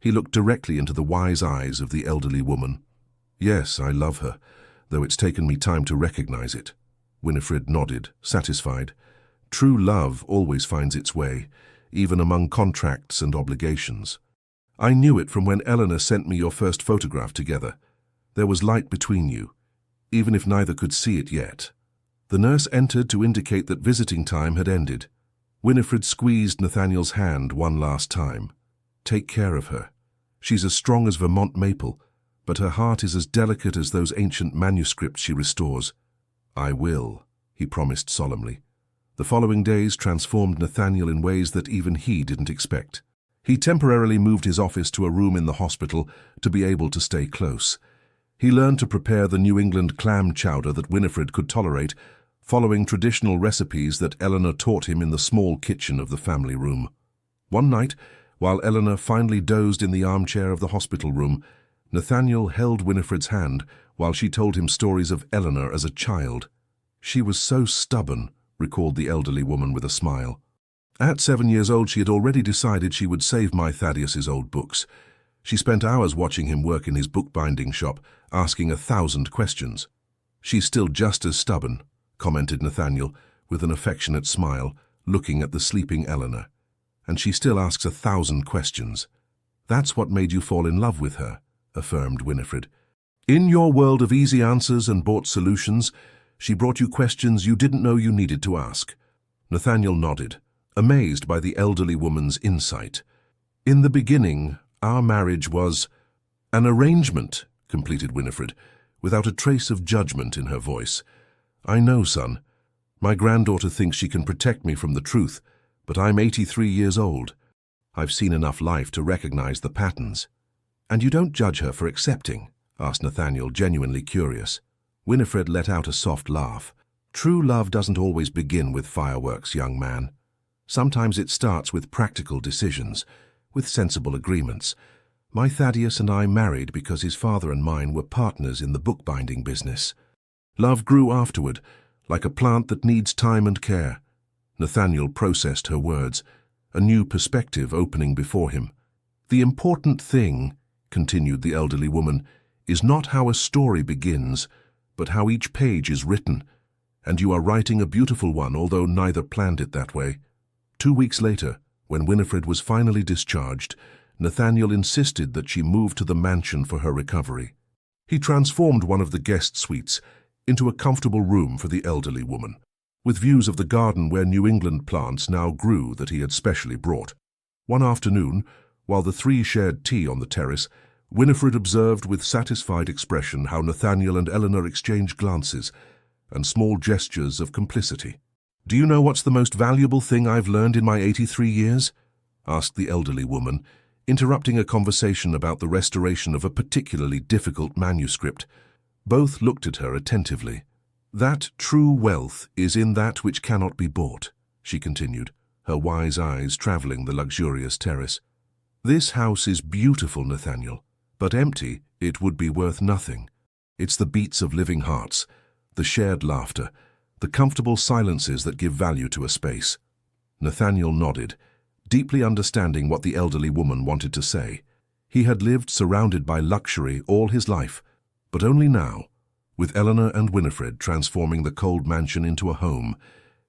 He looked directly into the wise eyes of the elderly woman. "Yes, I love her, though it's taken me time to recognize it." Winifred nodded, satisfied. "True love always finds its way, even among contracts and obligations. I knew it from when Eleanor sent me your first photograph together. There was light between you, even if neither could see it yet." The nurse entered to indicate that visiting time had ended. Winifred squeezed Nathaniel's hand one last time. "Take care of her. She's as strong as Vermont maple, but her heart is as delicate as those ancient manuscripts she restores." "I will," he promised solemnly. The following days transformed Nathaniel in ways that even he didn't expect. He temporarily moved his office to a room in the hospital to be able to stay close. He learned to prepare the New England clam chowder that Winifred could tolerate, following traditional recipes that Eleanor taught him in the small kitchen of the family room. One night, while Eleanor finally dozed in the armchair of the hospital room, Nathaniel held Winifred's hand while she told him stories of Eleanor as a child. "She was so stubborn," recalled the elderly woman with a smile. "At 7 years old, she had already decided she would save my Thaddeus's old books. She spent hours watching him work in his bookbinding shop, asking 1,000 questions." "She's still just as stubborn," commented Nathaniel, with an affectionate smile, looking at the sleeping Eleanor. "And she still asks 1,000 questions." "That's what made you fall in love with her," affirmed Winifred. "In your world of easy answers and bought solutions, she brought you questions you didn't know you needed to ask." Nathaniel nodded, amazed by the elderly woman's insight. "In the beginning, our marriage was—" "An arrangement," completed Winifred, without a trace of judgment in her voice. "I know, son. My granddaughter thinks she can protect me from the truth, but I'm 83 years old. I've seen enough life to recognize the patterns." "And you don't judge her for accepting?" asked Nathaniel, genuinely curious. Winifred let out a soft laugh. "True love doesn't always begin with fireworks, young man. Sometimes it starts with practical decisions, with sensible agreements. My Thaddeus and I married because his father and mine were partners in the bookbinding business. Love grew afterward, like a plant that needs time and care." Nathaniel processed her words, a new perspective opening before him. "The important thing," continued the elderly woman, "is not how a story begins, but how each page is written. And you are writing a beautiful one, although neither planned it that way." 2 weeks later, when Winifred was finally discharged, Nathaniel insisted that she move to the mansion for her recovery. He transformed one of the guest suites into a comfortable room for the elderly woman, with views of the garden where New England plants now grew that he had specially brought. One afternoon, while the three shared tea on the terrace, Winifred observed with satisfied expression how Nathaniel and Eleanor exchanged glances and small gestures of complicity. "Do you know what's the most valuable thing I've learned in my 83 years?" asked the elderly woman, interrupting a conversation about the restoration of a particularly difficult manuscript. Both looked at her attentively. "That true wealth is in that which cannot be bought," she continued, her wise eyes traveling the luxurious terrace. "This house is beautiful, Nathaniel, but empty it would be worth nothing. It's the beats of living hearts, the shared laughter, the comfortable silences that give value to a space." Nathaniel nodded, deeply understanding what the elderly woman wanted to say. He had lived surrounded by luxury all his life, but only now, with Eleanor and Winifred transforming the cold mansion into a home,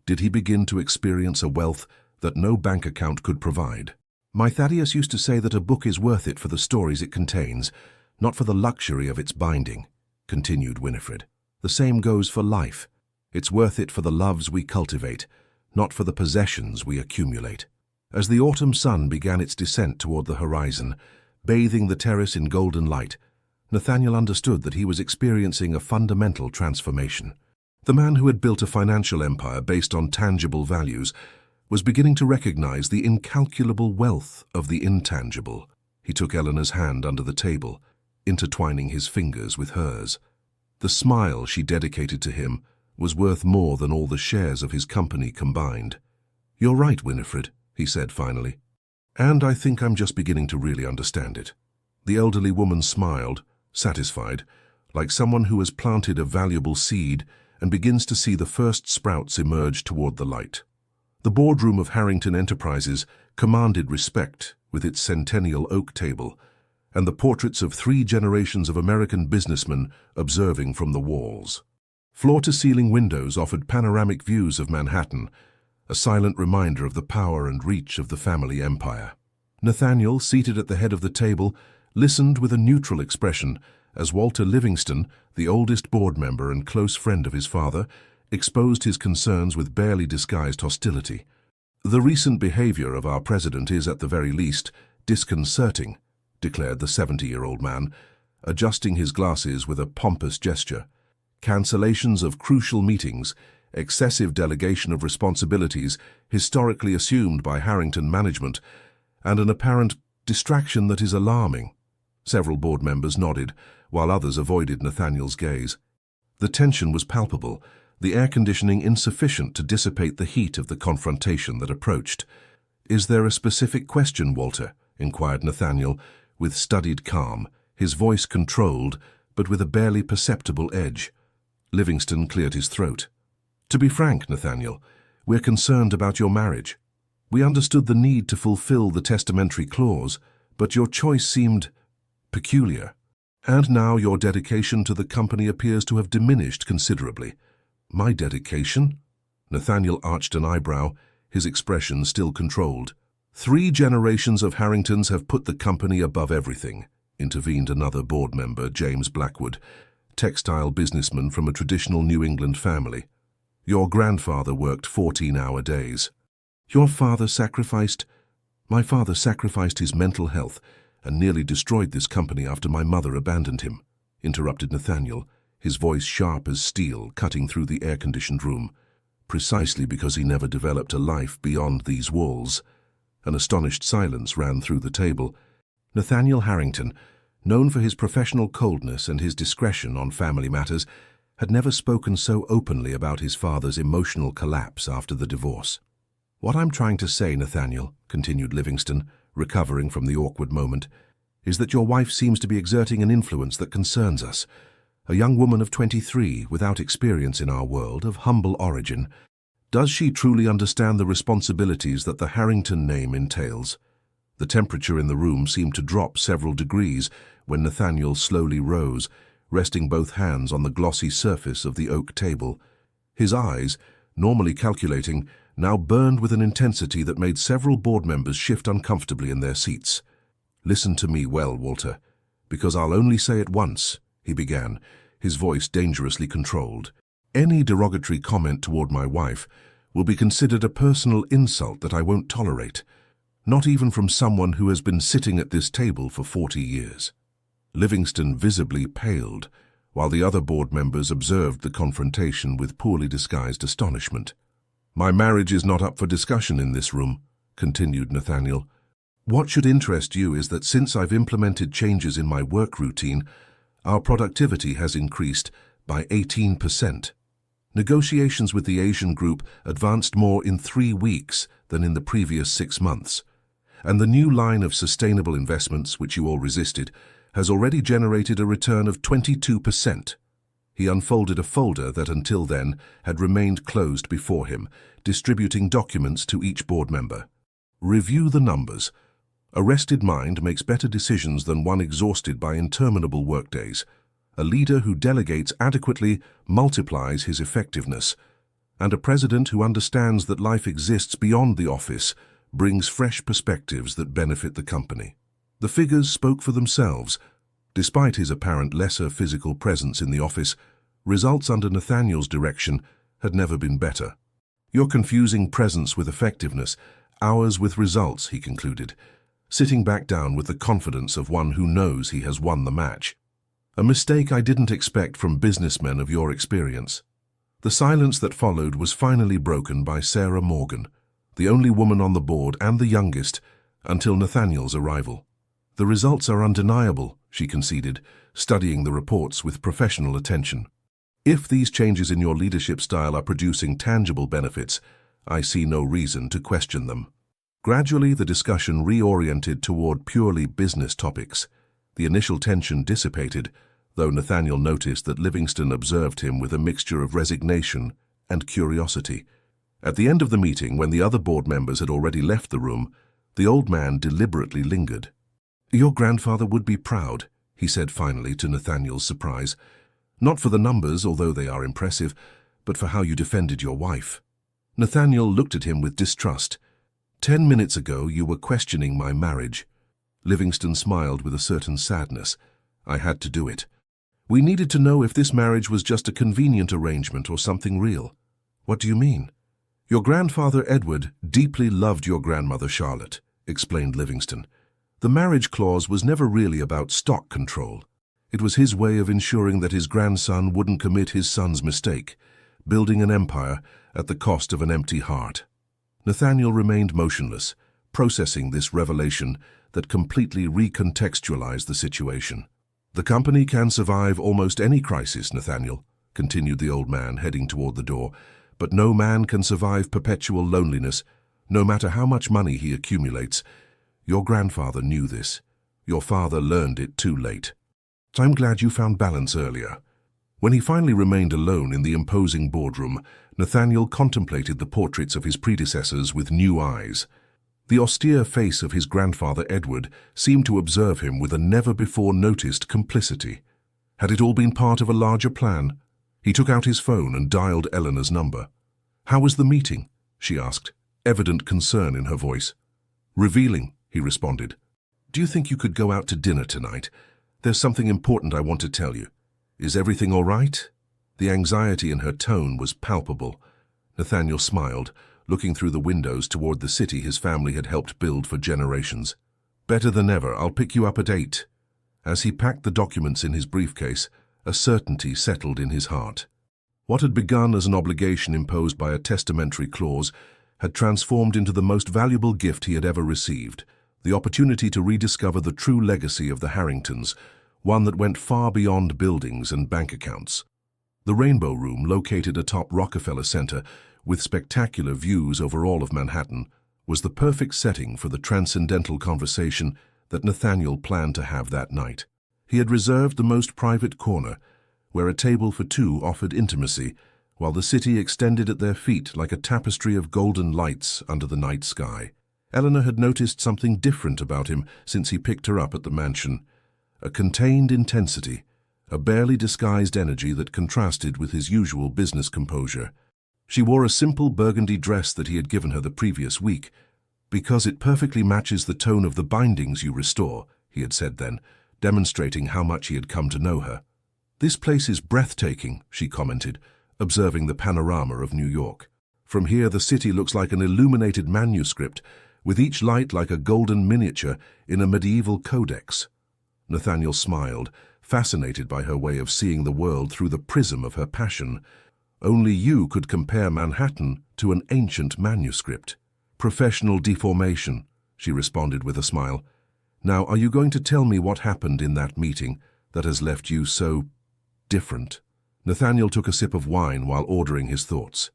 did he begin to experience a wealth that no bank account could provide. "My Thaddeus used to say that a book is worth it for the stories it contains, not for the luxury of its binding, continued Winifred. The same goes for life. It's worth it for the loves we cultivate, not for the possessions we accumulate. As the autumn sun began its descent toward the horizon, bathing the terrace in golden light, Nathaniel understood that he was experiencing a fundamental transformation. The man who had built a financial empire based on tangible values was beginning to recognize the incalculable wealth of the intangible. He took Eleanor's hand under the table, intertwining his fingers with hers. The smile she dedicated to him was worth more than all the shares of his company combined. "You're right, Winifred," he said finally. "And I think I'm just beginning to really understand it." The elderly woman smiled, satisfied, like someone who has planted a valuable seed and begins to see the first sprouts emerge toward the light. The boardroom of Harrington Enterprises commanded respect with its centennial oak table and the portraits of 3 generations of American businessmen observing from the walls. Floor-to-ceiling windows offered panoramic views of Manhattan, a silent reminder of the power and reach of the family empire. Nathaniel, seated at the head of the table, listened with a neutral expression as Walter Livingston, the oldest board member and close friend of his father, exposed his concerns with barely disguised hostility. "The recent behavior of our president is, at the very least, disconcerting," declared the 70-year-old man, adjusting his glasses with a pompous gesture. "Cancellations of crucial meetings, excessive delegation of responsibilities historically assumed by Harrington management, and an apparent distraction that is alarming." Several board members nodded, while others avoided Nathaniel's gaze. The tension was palpable, the air conditioning insufficient to dissipate the heat of the confrontation that approached. "Is there a specific question, Walter?" inquired Nathaniel, with studied calm, his voice controlled, but with a barely perceptible edge. Livingston cleared his throat. "To be frank, Nathaniel, we're concerned about your marriage. We understood the need to fulfill the testamentary clause, but your choice seemed peculiar. And now your dedication to the company appears to have diminished considerably." "My dedication?" Nathaniel arched an eyebrow, his expression still controlled. "3 generations of Harringtons have put the company above everything," intervened another board member, James Blackwood, textile businessman from a traditional New England family. "Your grandfather worked 14-hour days." "My father sacrificed his mental health and nearly destroyed this company after my mother abandoned him," interrupted Nathaniel, his voice sharp as steel, cutting through the air-conditioned room. "Precisely because he never developed a life beyond these walls." An astonished silence ran through the table. Nathaniel Harrington, known for his professional coldness and his discretion on family matters, had never spoken so openly about his father's emotional collapse after the divorce. "What I'm trying to say, Nathaniel," continued Livingston, recovering from the awkward moment, "is that your wife seems to be exerting an influence that concerns us. A young woman of 23, without experience in our world, of humble origin. Does she truly understand the responsibilities that the Harrington name entails?" The temperature in the room seemed to drop several degrees when Nathaniel slowly rose, resting both hands on the glossy surface of the oak table. His eyes, normally calculating, now burned with an intensity that made several board members shift uncomfortably in their seats. "Listen to me well, Walter, because I'll only say it once," he began, his voice dangerously controlled. "Any derogatory comment toward my wife will be considered a personal insult that I won't tolerate, not even from someone who has been sitting at this table for 40 years. Livingston visibly paled, while the other board members observed the confrontation with poorly disguised astonishment. "My marriage is not up for discussion in this room," continued Nathaniel. "What should interest you is that since I've implemented changes in my work routine, our productivity has increased by 18%. Negotiations with the Asian group advanced more in 3 weeks than in the previous 6 months. And the new line of sustainable investments, which you all resisted, has already generated a return of 22%. He unfolded a folder that until then had remained closed before him, distributing documents to each board member. "Review the numbers. A rested mind makes better decisions than one exhausted by interminable workdays. A leader who delegates adequately multiplies his effectiveness. And a president who understands that life exists beyond the office brings fresh perspectives that benefit the company." The figures spoke for themselves. Despite his apparent lesser physical presence in the office, results under Nathaniel's direction had never been better. "You're confusing presence with effectiveness, ours with results," he concluded, sitting back down with the confidence of one who knows he has won the match. "A mistake I didn't expect from businessmen of your experience." The silence that followed was finally broken by Sarah Morgan, the only woman on the board and the youngest, until Nathaniel's arrival. "The results are undeniable," she conceded, studying the reports with professional attention. "If these changes in your leadership style are producing tangible benefits, I see no reason to question them." Gradually, the discussion reoriented toward purely business topics. The initial tension dissipated, though Nathaniel noticed that Livingston observed him with a mixture of resignation and curiosity. At the end of the meeting, when the other board members had already left the room, the old man deliberately lingered. "Your grandfather would be proud," he said finally to Nathaniel's surprise. "Not for the numbers, although they are impressive, but for how you defended your wife." Nathaniel looked at him with distrust. "10 minutes ago you were questioning my marriage." Livingston smiled with a certain sadness. "I had to do it. We needed to know if this marriage was just a convenient arrangement or something real." "What do you mean?" "Your grandfather Edward deeply loved your grandmother Charlotte," explained Livingston. "The marriage clause was never really about stock control. It was his way of ensuring that his grandson wouldn't commit his son's mistake, building an empire at the cost of an empty heart." Nathaniel remained motionless, processing this revelation that completely recontextualized the situation. "The company can survive almost any crisis, Nathaniel," continued the old man, heading toward the door, "but no man can survive perpetual loneliness, no matter how much money he accumulates. Your grandfather knew this. Your father learned it too late. I'm glad you found balance earlier." When he finally remained alone in the imposing boardroom, Nathaniel contemplated the portraits of his predecessors with new eyes. The austere face of his grandfather Edward seemed to observe him with a never-before-noticed complicity. Had it all been part of a larger plan? He took out his phone and dialed Eleanor's number. "How was the meeting?" she asked, evident concern in her voice. "Revealing," he responded. "Do you think you could go out to dinner tonight? There's something important I want to tell you. Is everything all right?" The anxiety in her tone was palpable. Nathaniel smiled, looking through the windows toward the city his family had helped build for generations. "Better than ever. I'll pick you up at 8. As he packed the documents in his briefcase, a certainty settled in his heart. What had begun as an obligation imposed by a testamentary clause had transformed into the most valuable gift he had ever received, the opportunity to rediscover the true legacy of the Harringtons, one that went far beyond buildings and bank accounts. The Rainbow Room, located atop Rockefeller Center, with spectacular views over all of Manhattan, was the perfect setting for the transcendental conversation that Nathaniel planned to have that night. He had reserved the most private corner, where a table for two offered intimacy, while the city extended at their feet like a tapestry of golden lights under the night sky. Eleanor had noticed something different about him since he picked her up at the mansion. A contained intensity, a barely disguised energy that contrasted with his usual business composure. She wore a simple burgundy dress that he had given her the previous week. "Because it perfectly matches the tone of the bindings you restore," he had said then, demonstrating how much he had come to know her. "This place is breathtaking," she commented, observing the panorama of New York. "From here the city looks like an illuminated manuscript, with each light like a golden miniature in a medieval codex." Nathaniel smiled, fascinated by her way of seeing the world through the prism of her passion. "Only you could compare Manhattan to an ancient manuscript." "Professional deformation," she responded with a smile. "Now, are you going to tell me what happened in that meeting that has left you so different?" Nathaniel took a sip of wine while ordering his thoughts.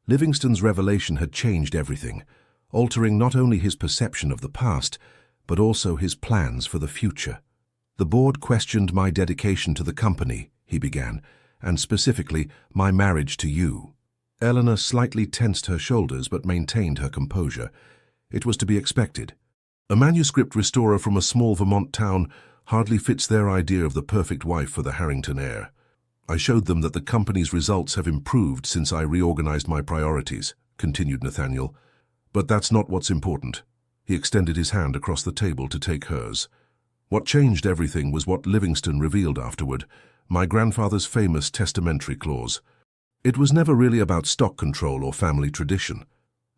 Livingston's revelation had changed everything, altering not only his perception of the past, but also his plans for the future. "The board questioned my dedication to the company," he began, "and specifically my marriage to you." Eleanor slightly tensed her shoulders but maintained her composure. It was to be expected. A manuscript restorer from a small Vermont town hardly fits their idea of the perfect wife for the Harrington heir. "I showed them that the company's results have improved since I reorganized my priorities," continued Nathaniel. "But that's not what's important." He extended his hand across the table to take hers. What changed everything was what Livingston revealed afterward, my grandfather's famous testamentary clause. It was never really about stock control or family tradition.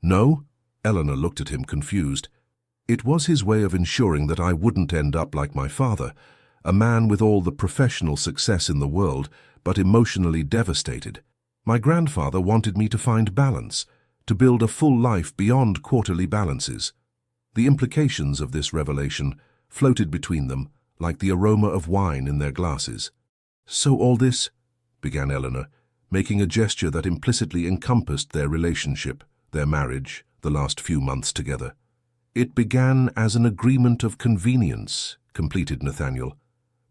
No? Eleanor looked at him confused. It was his way of ensuring that I wouldn't end up like my father, a man with all the professional success in the world, but emotionally devastated. My grandfather wanted me to find balance, to build a full life beyond quarterly balances. The implications of this revelation floated between them like the aroma of wine in their glasses. "So all this," began Eleanor, making a gesture that implicitly encompassed their relationship, their marriage, the last few months together. "It began as an agreement of convenience," completed Nathaniel,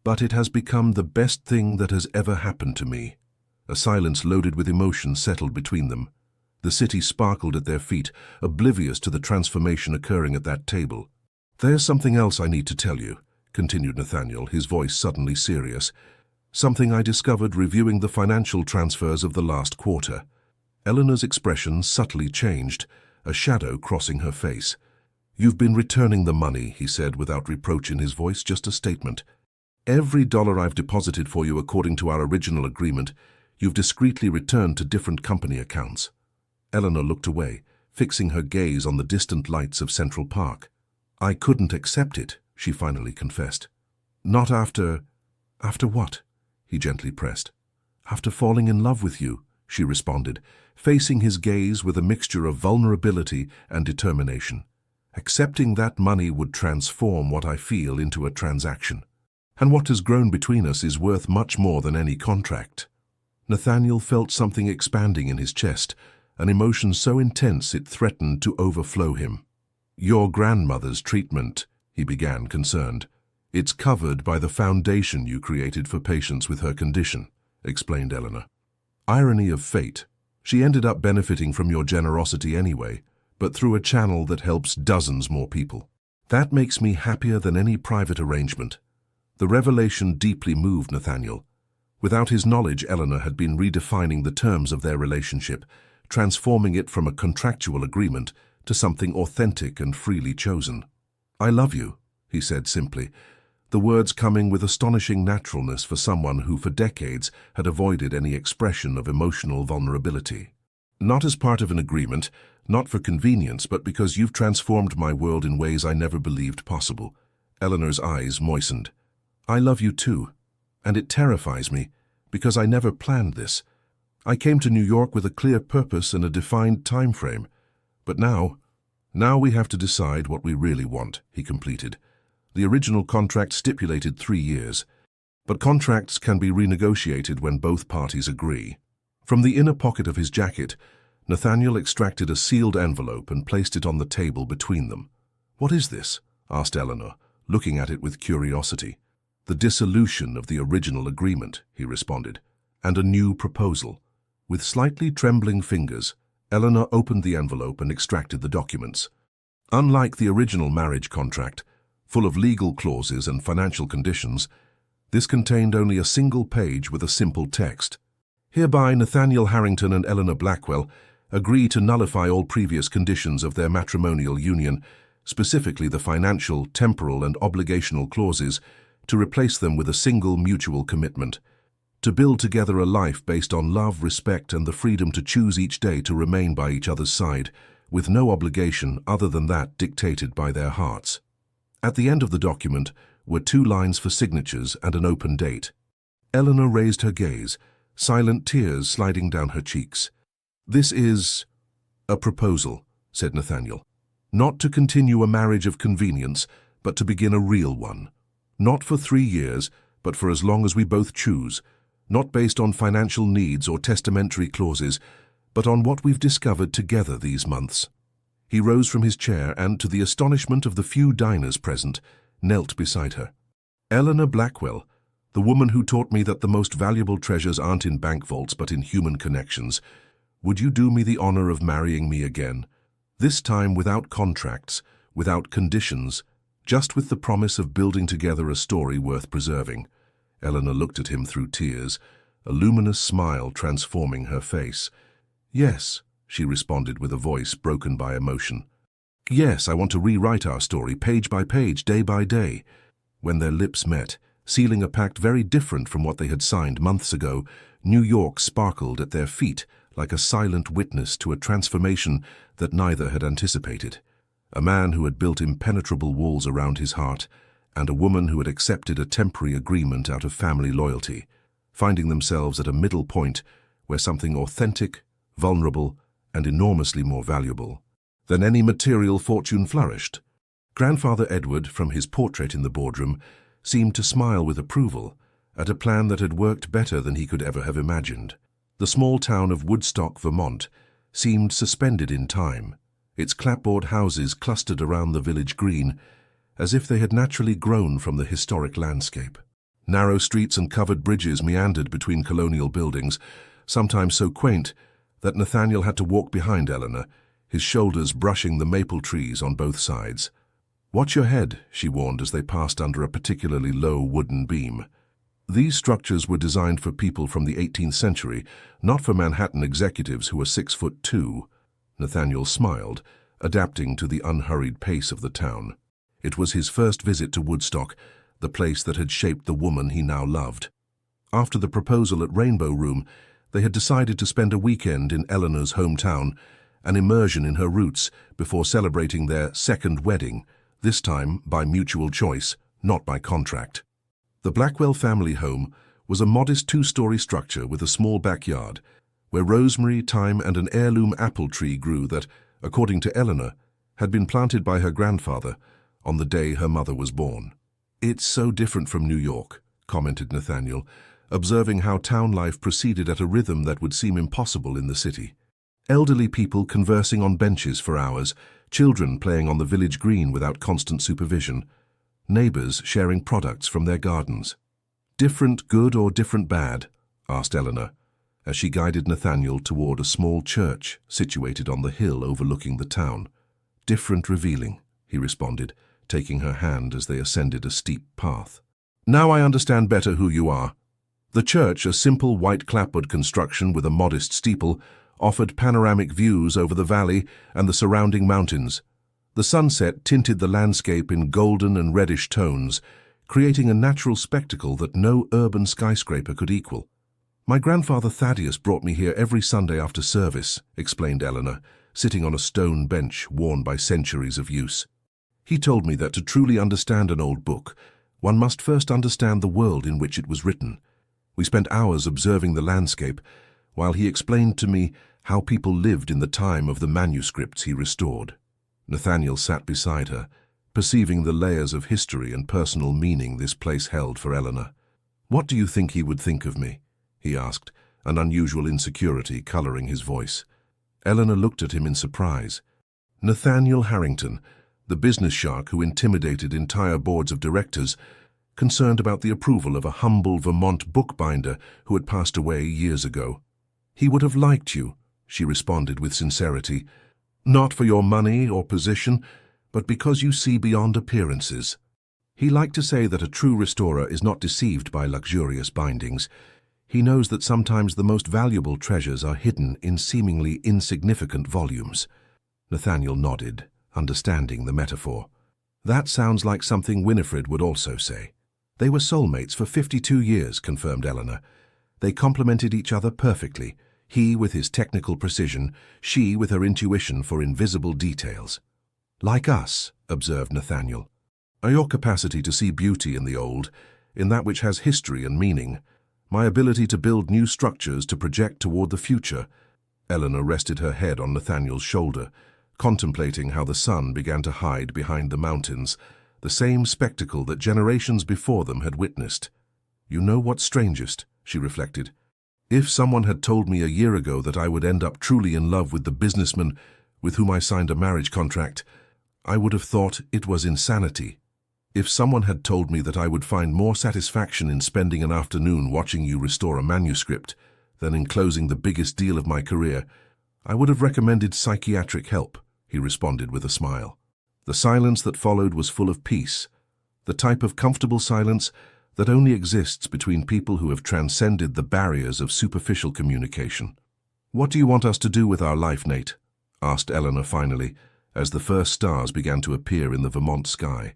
"but it has become the best thing that has ever happened to me." A silence loaded with emotion settled between them. The city sparkled at their feet, oblivious to the transformation occurring at that table. "There's something else I need to tell you," continued Nathaniel, his voice suddenly serious. "Something I discovered reviewing the financial transfers of the last quarter." Eleanor's expression subtly changed, a shadow crossing her face. "You've been returning the money," he said without reproach in his voice, just a statement. "Every dollar I've deposited for you according to our original agreement, you've discreetly returned to different company accounts." Eleanor looked away, fixing her gaze on the distant lights of Central Park. "I couldn't accept it," she finally confessed. "Not after—" "After what?" he gently pressed. "After falling in love with you," she responded, facing his gaze with a mixture of vulnerability and determination. "Accepting that money would transform what I feel into a transaction. And what has grown between us is worth much more than any contract." Nathaniel felt something expanding in his chest, an emotion so intense it threatened to overflow him. "Your grandmother's treatment," he began, concerned. "It's covered by the foundation you created for patients with her condition," explained Eleanor. "Irony of fate. She ended up benefiting from your generosity anyway, but through a channel that helps dozens more people. That makes me happier than any private arrangement." The revelation deeply moved Nathaniel. Without his knowledge, Eleanor had been redefining the terms of their relationship, transforming it from a contractual agreement to something authentic and freely chosen. "I love you," he said simply, the words coming with astonishing naturalness for someone who for decades had avoided any expression of emotional vulnerability. "Not as part of an agreement, not for convenience, but because you've transformed my world in ways I never believed possible." Eleanor's eyes moistened. "I love you too, and it terrifies me, because I never planned this. I came to New York with a clear purpose and a defined time frame. But now we have to decide what we really want," he completed. "The original contract stipulated 3 years, but contracts can be renegotiated when both parties agree." From the inner pocket of his jacket, Nathaniel extracted a sealed envelope and placed it on the table between them. "What is this?" asked Eleanor, looking at it with curiosity. "The dissolution of the original agreement," he responded, "and a new proposal." With slightly trembling fingers, Eleanor opened the envelope and extracted the documents. Unlike the original marriage contract, full of legal clauses and financial conditions, this contained only a single page with a simple text. "Hereby, Nathaniel Harrington and Eleanor Blackwell agree to nullify all previous conditions of their matrimonial union, specifically the financial, temporal, and obligational clauses, to replace them with a single mutual commitment. To build together a life based on love, respect, and the freedom to choose each day to remain by each other's side, with no obligation other than that dictated by their hearts." At the end of the document were 2 lines for signatures and an open date. Eleanor raised her gaze, silent tears sliding down her cheeks. "This is a proposal," said Nathaniel. "Not to continue a marriage of convenience, but to begin a real one. Not for 3 years, but for as long as we both choose. Not based on financial needs or testamentary clauses, but on what we've discovered together these months." He rose from his chair and, to the astonishment of the few diners present, knelt beside her. "Eleanor Blackwell, the woman who taught me that the most valuable treasures aren't in bank vaults but in human connections, would you do me the honor of marrying me again? This time without contracts, without conditions, just with the promise of building together a story worth preserving." Eleanor looked at him through tears, a luminous smile transforming her face. "Yes," she responded with a voice broken by emotion. "Yes, I want to rewrite our story page by page, day by day." When their lips met, sealing a pact very different from what they had signed months ago, New York sparkled at their feet like a silent witness to a transformation that neither had anticipated. A man who had built impenetrable walls around his heart, and a woman who had accepted a temporary agreement out of family loyalty, finding themselves at a middle point where something authentic, vulnerable, and enormously more valuable than any material fortune flourished. Grandfather Edward, from his portrait in the boardroom, seemed to smile with approval at a plan that had worked better than he could ever have imagined. The small town of Woodstock, Vermont, seemed suspended in time, its clapboard houses clustered around the village green, as if they had naturally grown from the historic landscape. Narrow streets and covered bridges meandered between colonial buildings, sometimes so quaint that Nathaniel had to walk behind Eleanor, his shoulders brushing the maple trees on both sides. "Watch your head," she warned as they passed under a particularly low wooden beam. These structures were designed for people from the 18th century, not for Manhattan executives who were 6'2". Nathaniel smiled, adapting to the unhurried pace of the town. It was his first visit to Woodstock, the place that had shaped the woman he now loved. After the proposal at Rainbow Room, they had decided to spend a weekend in Eleanor's hometown, an immersion in her roots before celebrating their second wedding, this time by mutual choice, not by contract. The Blackwell family home was a modest two-story structure with a small backyard, where rosemary, thyme, and an heirloom apple tree grew that, according to Eleanor, had been planted by her grandfather on the day her mother was born. "It's so different from New York," commented Nathaniel, observing how town life proceeded at a rhythm that would seem impossible in the city. Elderly people conversing on benches for hours, children playing on the village green without constant supervision, neighbors sharing products from their gardens. "Different good or different bad?" asked Eleanor, as she guided Nathaniel toward a small church situated on the hill overlooking the town. "Different revealing," he responded, taking her hand as they ascended a steep path. "Now I understand better who you are." The church, a simple white clapboard construction with a modest steeple, offered panoramic views over the valley and the surrounding mountains. The sunset tinted the landscape in golden and reddish tones, creating a natural spectacle that no urban skyscraper could equal. "My grandfather Thaddeus brought me here every Sunday after service," explained Eleanor, sitting on a stone bench worn by centuries of use. "He told me that to truly understand an old book, one must first understand the world in which it was written. We spent hours observing the landscape, while he explained to me how people lived in the time of the manuscripts he restored." Nathaniel sat beside her, perceiving the layers of history and personal meaning this place held for Eleanor. "What do you think he would think of me?" he asked, an unusual insecurity coloring his voice. Eleanor looked at him in surprise. Nathaniel Harrington, the business shark who intimidated entire boards of directors, concerned about the approval of a humble Vermont bookbinder who had passed away years ago. "He would have liked you," she responded with sincerity, "not for your money or position, but because you see beyond appearances." He liked to say that a true restorer is not deceived by luxurious bindings. He knows that sometimes the most valuable treasures are hidden in seemingly insignificant volumes. Nathaniel nodded, understanding the metaphor. "That sounds like something Winifred would also say." "They were soulmates for 52 years, confirmed Eleanor. They complemented each other perfectly, he with his technical precision, she with her intuition for invisible details. "Like us," observed Nathaniel. "Your capacity to see beauty in the old, in that which has history and meaning. My ability to build new structures to project toward the future." Eleanor rested her head on Nathaniel's shoulder, contemplating how the sun began to hide behind the mountains, the same spectacle that generations before them had witnessed. "You know what's strangest?" she reflected. "If someone had told me a year ago that I would end up truly in love with the businessman with whom I signed a marriage contract, I would have thought it was insanity. If someone had told me that I would find more satisfaction in spending an afternoon watching you restore a manuscript than in closing the biggest deal of my career, I would have recommended psychiatric help," he responded with a smile. The silence that followed was full of peace, the type of comfortable silence that only exists between people who have transcended the barriers of superficial communication. "What do you want us to do with our life, Nate?" asked Eleanor finally, as the first stars began to appear in the Vermont sky.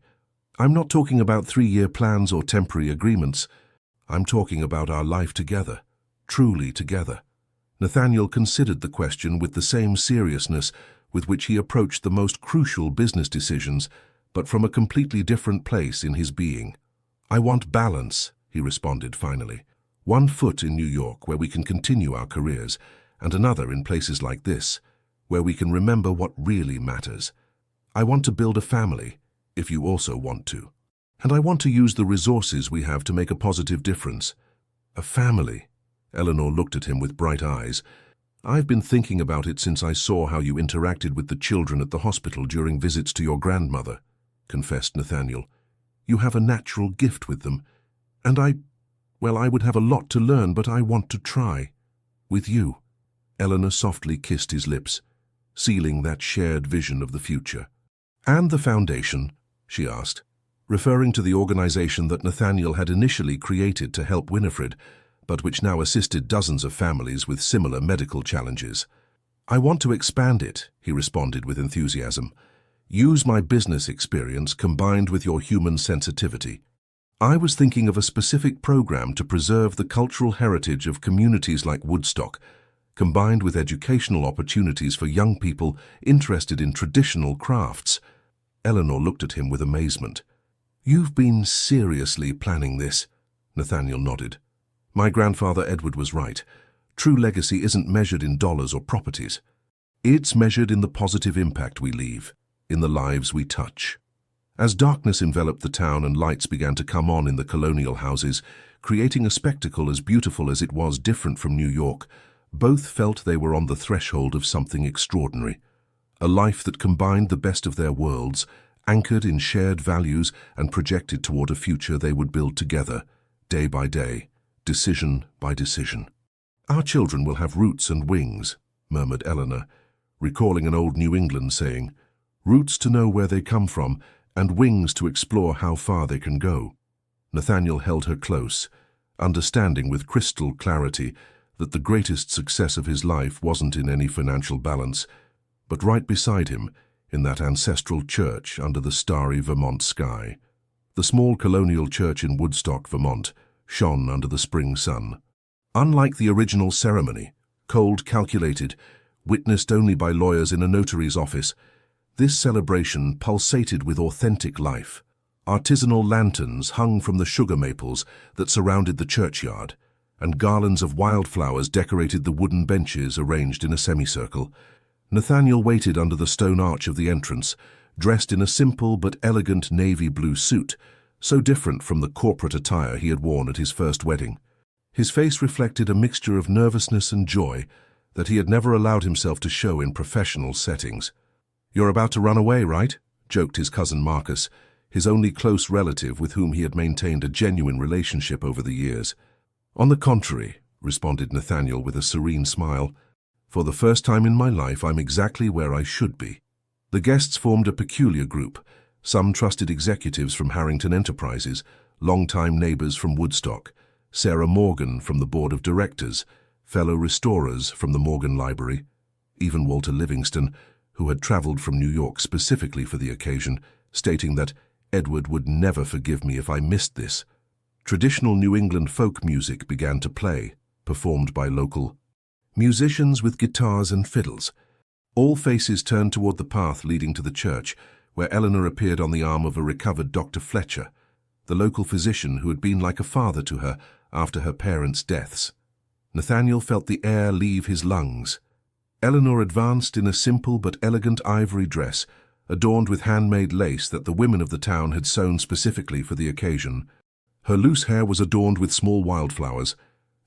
I'm not talking about 3-year plans or temporary agreements. I'm talking about our life together, truly together. Nathaniel considered the question with the same seriousness with which he approached the most crucial business decisions, but from a completely different place in his being. I want balance, he responded finally. One foot in New York where we can continue our careers, and another in places like this, where we can remember what really matters. I want to build a family, if you also want to. And I want to use the resources we have to make a positive difference. A family? Eleanor looked at him with bright eyes. I've been thinking about it since I saw how you interacted with the children at the hospital during visits to your grandmother, confessed Nathaniel. You have a natural gift with them. And I would have a lot to learn, but I want to try. With you. Eleanor softly kissed his lips, sealing that shared vision of the future. And the foundation? She asked, referring to the organization that Nathaniel had initially created to help Winifred, but which now assisted dozens of families with similar medical challenges. I want to expand it, he responded with enthusiasm. Use my business experience combined with your human sensitivity. I was thinking of a specific program to preserve the cultural heritage of communities like Woodstock, combined with educational opportunities for young people interested in traditional crafts. Eleanor looked at him with amazement. You've been seriously planning this? Nathaniel nodded. My grandfather Edward was right. True legacy isn't measured in dollars or properties. It's measured in the positive impact we leave, in the lives we touch. As darkness enveloped the town and lights began to come on in the colonial houses, creating a spectacle as beautiful as it was different from New York, both felt they were on the threshold of something extraordinary. A life that combined the best of their worlds, anchored in shared values and projected toward a future they would build together, day by day, decision by decision. Our children will have roots and wings, murmured Eleanor, recalling an old New England saying, roots to know where they come from and wings to explore how far they can go. Nathaniel held her close, understanding with crystal clarity that the greatest success of his life wasn't in any financial balance, but right beside him, in that ancestral church under the starry Vermont sky. The small colonial church in Woodstock, Vermont, shone under the spring sun. Unlike the original ceremony, cold, calculated, witnessed only by lawyers in a notary's office, this celebration pulsated with authentic life. Artisanal lanterns hung from the sugar maples that surrounded the churchyard, and garlands of wildflowers decorated the wooden benches arranged in a semicircle. Nathaniel waited under the stone arch of the entrance, dressed in a simple but elegant navy blue suit, so different from the corporate attire he had worn at his first wedding. His face reflected a mixture of nervousness and joy that he had never allowed himself to show in professional settings. "You're about to run away, right?" joked his cousin Marcus, his only close relative with whom he had maintained a genuine relationship over the years. "On the contrary," responded Nathaniel with a serene smile, "for the first time in my life I'm exactly where I should be." The guests formed a peculiar group, some trusted executives from Harrington Enterprises, longtime neighbors from Woodstock, Sarah Morgan from the board of directors, fellow restorers from the Morgan Library, even Walter Livingston, who had traveled from New York specifically for the occasion, stating that Edward would never forgive me if I missed this. Traditional New England folk music began to play, performed by local musicians with guitars and fiddles. All faces turned toward the path leading to the church, where Eleanor appeared on the arm of a recovered Dr. Fletcher, the local physician who had been like a father to her after her parents' deaths. Nathaniel felt the air leave his lungs. Eleanor advanced in a simple but elegant ivory dress, adorned with handmade lace that the women of the town had sewn specifically for the occasion. Her loose hair was adorned with small wildflowers,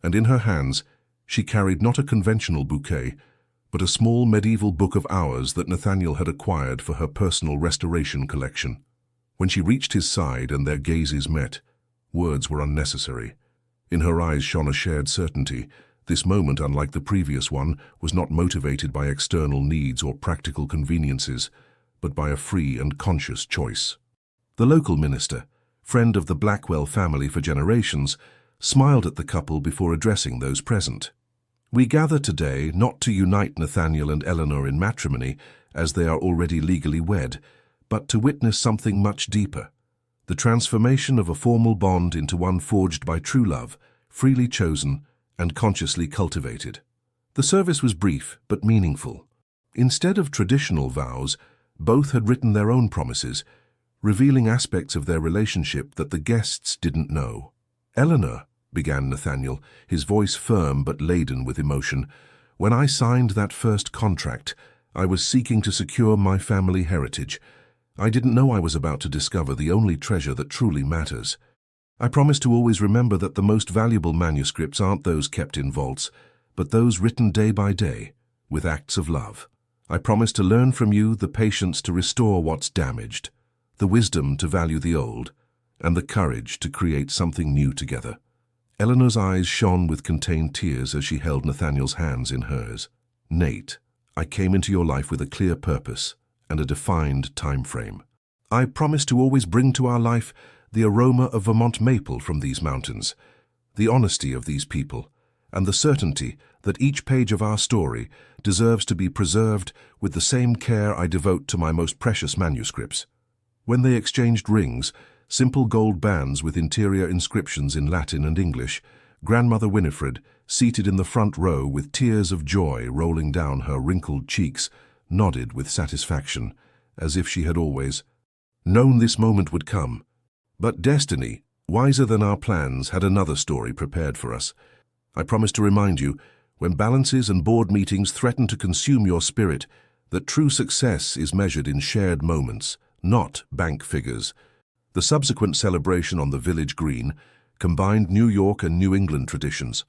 and in her hands she carried not a conventional bouquet, but a small medieval book of hours that Nathaniel had acquired for her personal restoration collection. When she reached his side and their gazes met, words were unnecessary. In her eyes shone a shared certainty. This moment, unlike the previous one, was not motivated by external needs or practical conveniences, but by a free and conscious choice. The local minister, friend of the Blackwell family for generations, smiled at the couple before addressing those present. "We gather today not to unite Nathaniel and Eleanor in matrimony, as they are already legally wed, but to witness something much deeper, the transformation of a formal bond into one forged by true love, freely chosen and consciously cultivated. The service was brief but meaningful. Instead of traditional vows, both had written their own promises, revealing aspects of their relationship that the guests didn't know. "Eleanor," began Nathaniel, his voice firm but laden with emotion, "when I signed that first contract, I was seeking to secure my family heritage. I didn't know I was about to discover the only treasure that truly matters. I promised to always remember that the most valuable manuscripts aren't those kept in vaults, but those written day by day, with acts of love. I promised to learn from you the patience to restore what's damaged, the wisdom to value the old, and the courage to create something new together." Eleanor's eyes shone with contained tears as she held Nathaniel's hands in hers. "Nate, I came into your life with a clear purpose and a defined time frame. I promised to always bring to our life the aroma of Vermont maple from these mountains, the honesty of these people, and the certainty that each page of our story deserves to be preserved with the same care I devote to my most precious manuscripts." When they exchanged rings, simple gold bands with interior inscriptions in Latin and English, Grandmother Winifred, seated in the front row with tears of joy rolling down her wrinkled cheeks, nodded with satisfaction, as if she had always known this moment would come. But destiny, wiser than our plans, had another story prepared for us. I promise to remind you, when balances and board meetings threaten to consume your spirit, that true success is measured in shared moments, not bank figures. The subsequent celebration on the village green combined New York and New England traditions.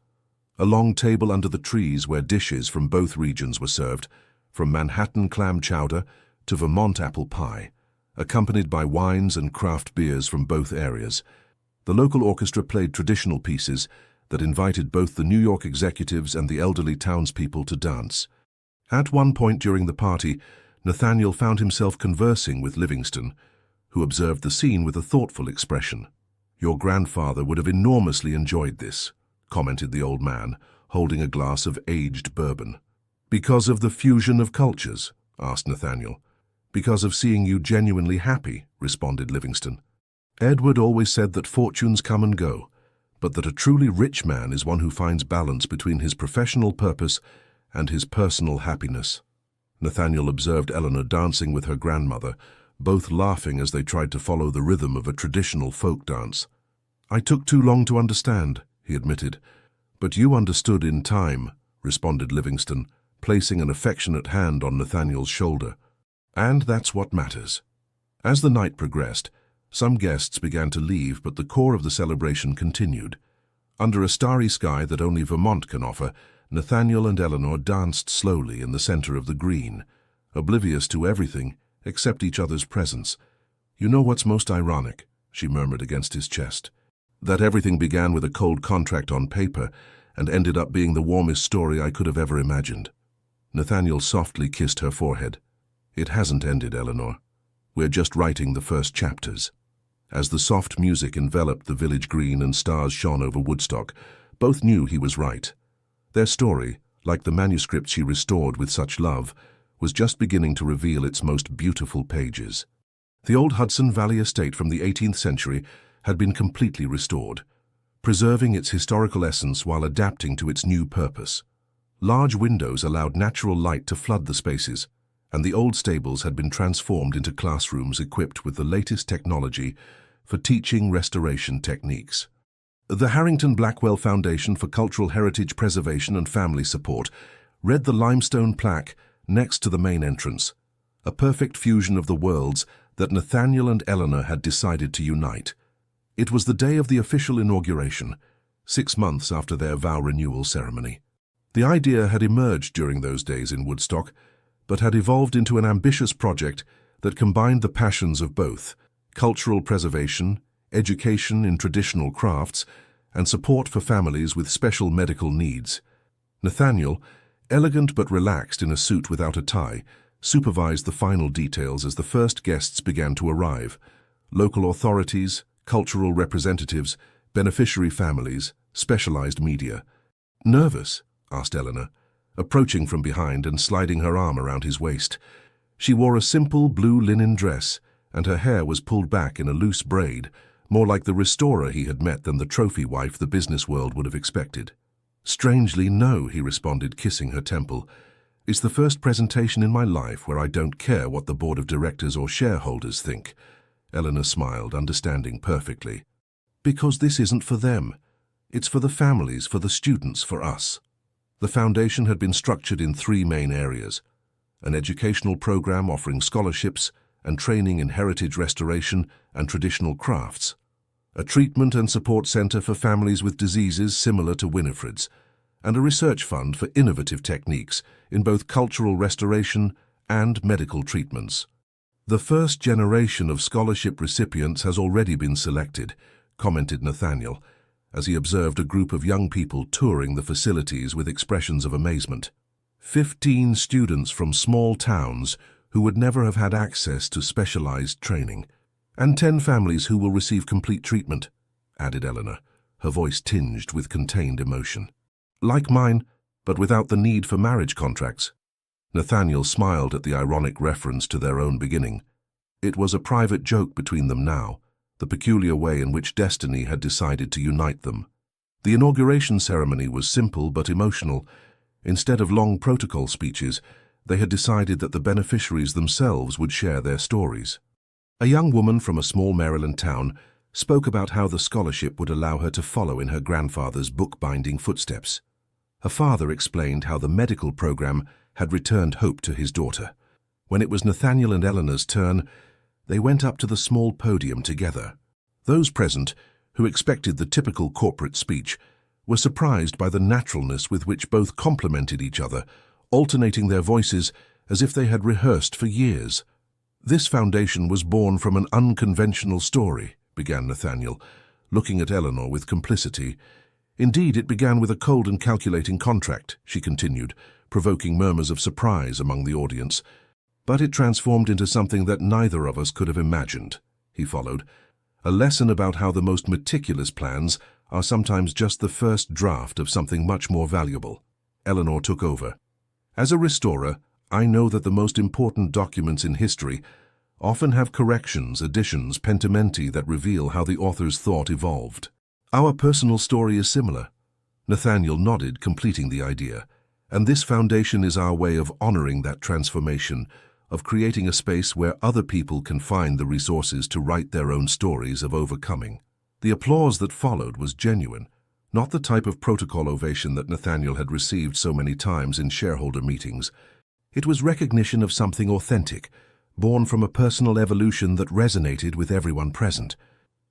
A long table under the trees where dishes from both regions were served, from Manhattan clam chowder to Vermont apple pie, accompanied by wines and craft beers from both areas. The local orchestra played traditional pieces that invited both the New York executives and the elderly townspeople to dance. At one point during the party, Nathaniel found himself conversing with Livingston, who observed the scene with a thoughtful expression. "Your grandfather would have enormously enjoyed this," commented the old man, holding a glass of aged bourbon. "Because of the fusion of cultures?" asked Nathaniel. "Because of seeing you genuinely happy," responded Livingston. "Edward always said that fortunes come and go, but that a truly rich man is one who finds balance between his professional purpose and his personal happiness." Nathaniel observed Eleanor dancing with her grandmother, both laughing as they tried to follow the rhythm of a traditional folk dance. "I took too long to understand," he admitted. "But you understood in time," responded Livingston, placing an affectionate hand on Nathaniel's shoulder. "And that's what matters." As the night progressed, some guests began to leave, but the core of the celebration continued. Under a starry sky that only Vermont can offer, Nathaniel and Eleanor danced slowly in the center of the green, oblivious to everything except each other's presence. "You know what's most ironic?" she murmured against his chest. "That everything began with a cold contract on paper and ended up being the warmest story I could have ever imagined." Nathaniel softly kissed her forehead. "It hasn't ended, Eleanor. We're just writing the first chapters." As the soft music enveloped the village green and stars shone over Woodstock, both knew he was right. Their story, like the manuscript she restored with such love, was just beginning to reveal its most beautiful pages. The old Hudson Valley estate from the 18th century had been completely restored, preserving its historical essence while adapting to its new purpose. Large windows allowed natural light to flood the spaces, and the old stables had been transformed into classrooms equipped with the latest technology for teaching restoration techniques. The Harrington Blackwell Foundation for Cultural Heritage Preservation and Family Support read the limestone plaque next to the main entrance, a perfect fusion of the worlds that Nathaniel and Eleanor had decided to unite. It was the day of the official inauguration, 6 months after their vow renewal ceremony. The idea had emerged during those days in Woodstock, but had evolved into an ambitious project that combined the passions of both: cultural preservation, education in traditional crafts, and support for families with special medical needs. Nathaniel, elegant but relaxed in a suit without a tie, supervised the final details as the first guests began to arrive: local authorities, cultural representatives, beneficiary families, specialized media. "Nervous?" asked Eleanor, approaching from behind and sliding her arm around his waist. She wore a simple blue linen dress, and her hair was pulled back in a loose braid, more like the restorer he had met than the trophy wife the business world would have expected. "Strangely, no," he responded, kissing her temple. "It's the first presentation in my life where I don't care what the board of directors or shareholders think." Eleanor smiled, understanding perfectly. "Because this isn't for them. It's for the families, for the students, for us." The foundation had been structured in three main areas: an educational program offering scholarships and training in heritage restoration and traditional crafts, a treatment and support center for families with diseases similar to Winifred's, and a research fund for innovative techniques in both cultural restoration and medical treatments. "The first generation of scholarship recipients has already been selected," commented Nathaniel, as he observed a group of young people touring the facilities with expressions of amazement. 15 students from small towns who would never have had access to specialized training, and 10 families who will receive complete treatment," added Eleanor, her voice tinged with contained emotion. "Like mine, but without the need for marriage contracts." Nathaniel smiled at the ironic reference to their own beginning. It was a private joke between them now, the peculiar way in which destiny had decided to unite them. The inauguration ceremony was simple but emotional. Instead of long protocol speeches, they had decided that the beneficiaries themselves would share their stories. A young woman from a small Maryland town spoke about how the scholarship would allow her to follow in her grandfather's bookbinding footsteps. Her father explained how the medical program had returned hope to his daughter. When it was Nathaniel and Eleanor's turn, they went up to the small podium together. Those present, who expected the typical corporate speech, were surprised by the naturalness with which both complimented each other, alternating their voices as if they had rehearsed for years. "This foundation was born from an unconventional story," began Nathaniel, looking at Eleanor with complicity. "Indeed, it began with a cold and calculating contract," she continued, provoking murmurs of surprise among the audience. "But it transformed into something that neither of us could have imagined," he followed. "A lesson about how the most meticulous plans are sometimes just the first draft of something much more valuable." Eleanor took over. "As a restorer, I know that the most important documents in history often have corrections, additions, pentimenti that reveal how the author's thought evolved. Our personal story is similar." Nathaniel nodded, completing the idea. "And this foundation is our way of honoring that transformation, of creating a space where other people can find the resources to write their own stories of overcoming." The applause that followed was genuine, not the type of protocol ovation that Nathaniel had received so many times in shareholder meetings. It was recognition of something authentic, born from a personal evolution that resonated with everyone present.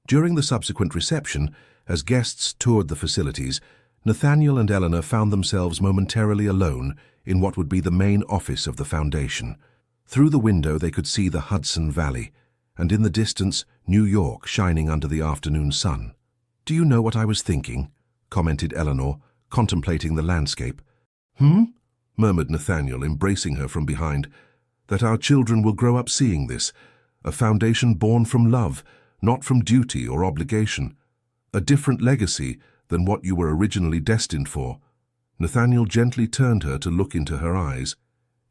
During the subsequent reception, as guests toured the facilities, Nathaniel and Eleanor found themselves momentarily alone in what would be the main office of the foundation. Through the window they could see the Hudson Valley, and in the distance, New York shining under the afternoon sun. "Do you know what I was thinking?" commented Eleanor, contemplating the landscape. Murmured Nathaniel, embracing her from behind. "That our children will grow up seeing this, a foundation born from love, not from duty or obligation. A different legacy than what you were originally destined for." Nathaniel gently turned her to look into her eyes,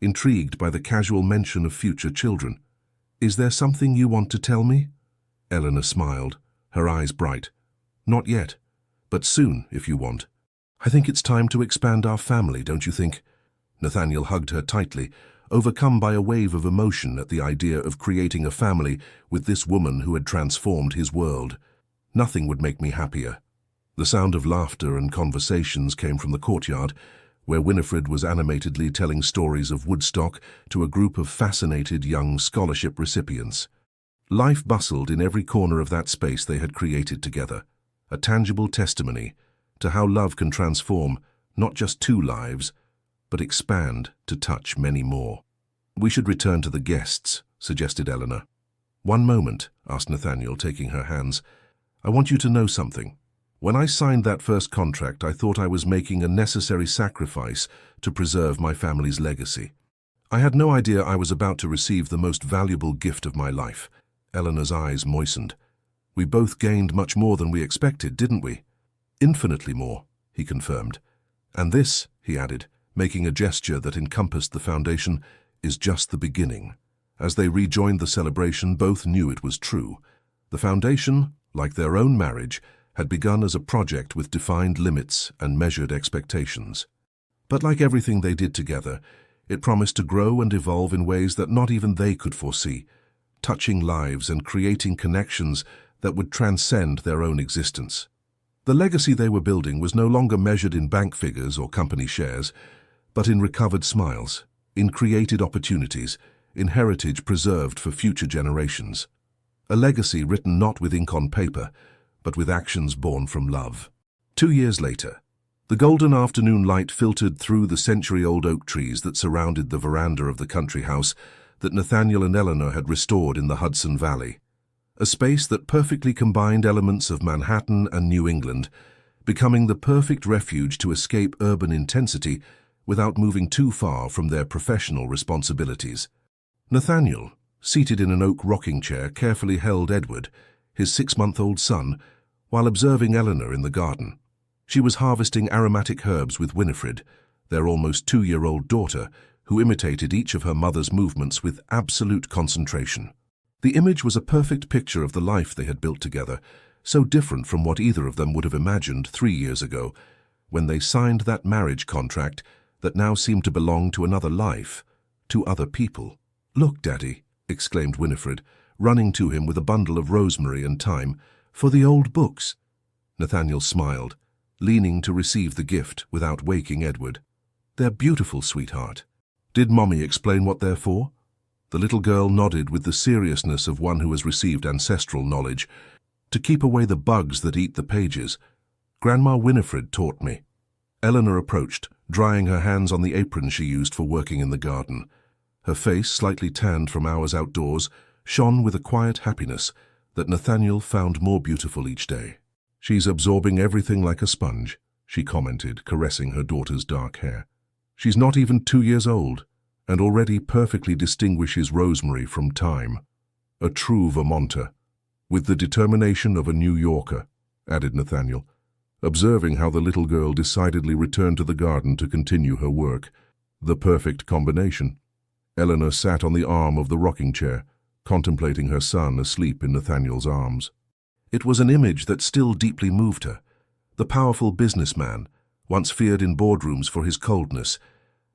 intrigued by the casual mention of future children. "Is there something you want to tell me?" Eleanor smiled, her eyes bright. "Not yet, but soon, if you want. I think it's time to expand our family, don't you think?" Nathaniel hugged her tightly, overcome by a wave of emotion at the idea of creating a family with this woman who had transformed his world. "Nothing would make me happier." The sound of laughter and conversations came from the courtyard, where Winifred was animatedly telling stories of Woodstock to a group of fascinated young scholarship recipients. Life bustled in every corner of that space they had created together, a tangible testimony to how love can transform not just two lives, but expand to touch many more. "We should return to the guests," suggested Eleanor. "One moment," asked Nathaniel, taking her hands. "I want you to know something. When I signed that first contract, I thought I was making a necessary sacrifice to preserve my family's legacy. I had no idea I was about to receive the most valuable gift of my life." Eleanor's eyes moistened. "We both gained much more than we expected, didn't we?" "Infinitely more," he confirmed. "And this," he added, making a gesture that encompassed the foundation, "is just the beginning." As they rejoined the celebration, both knew it was true. The foundation, like their own marriage, had begun as a project with defined limits and measured expectations. But like everything they did together, it promised to grow and evolve in ways that not even they could foresee, touching lives and creating connections that would transcend their own existence. The legacy they were building was no longer measured in bank figures or company shares, but in recovered smiles, in created opportunities, in heritage preserved for future generations. A legacy written not with ink on paper, but with actions born from love. 2 years later, the golden afternoon light filtered through the century-old oak trees that surrounded the veranda of the country house that Nathaniel and Eleanor had restored in the Hudson Valley. A space that perfectly combined elements of Manhattan and New England, becoming the perfect refuge to escape urban intensity without moving too far from their professional responsibilities. Nathaniel, seated in an oak rocking chair, carefully held Edward, his 6-month-old son, while observing Eleanor in the garden. She was harvesting aromatic herbs with Winifred, their almost 2-year-old daughter, who imitated each of her mother's movements with absolute concentration. The image was a perfect picture of the life they had built together, so different from what either of them would have imagined 3 years ago, when they signed that marriage contract that now seemed to belong to another life, to other people. "Look, Daddy," exclaimed Winifred, running to him with a bundle of rosemary and thyme, "for the old books." Nathaniel smiled, leaning to receive the gift without waking Edward. "They're beautiful, sweetheart. Did Mommy explain what they're for?" The little girl nodded with the seriousness of one who has received ancestral knowledge. "To keep away the bugs that eat the pages. Grandma Winifred taught me." Eleanor approached, drying her hands on the apron she used for working in the garden. Her face, slightly tanned from hours outdoors, shone with a quiet happiness that Nathaniel found more beautiful each day. "She's absorbing everything like a sponge," she commented, caressing her daughter's dark hair. "She's not even 2 years old, and already perfectly distinguishes rosemary from thyme. A true Vermonter, with the determination of a New Yorker," added Nathaniel, observing how the little girl decidedly returned to the garden to continue her work. The perfect combination. Eleanor sat on the arm of the rocking chair, contemplating her son asleep in Nathaniel's arms. It was an image that still deeply moved her. The powerful businessman, once feared in boardrooms for his coldness,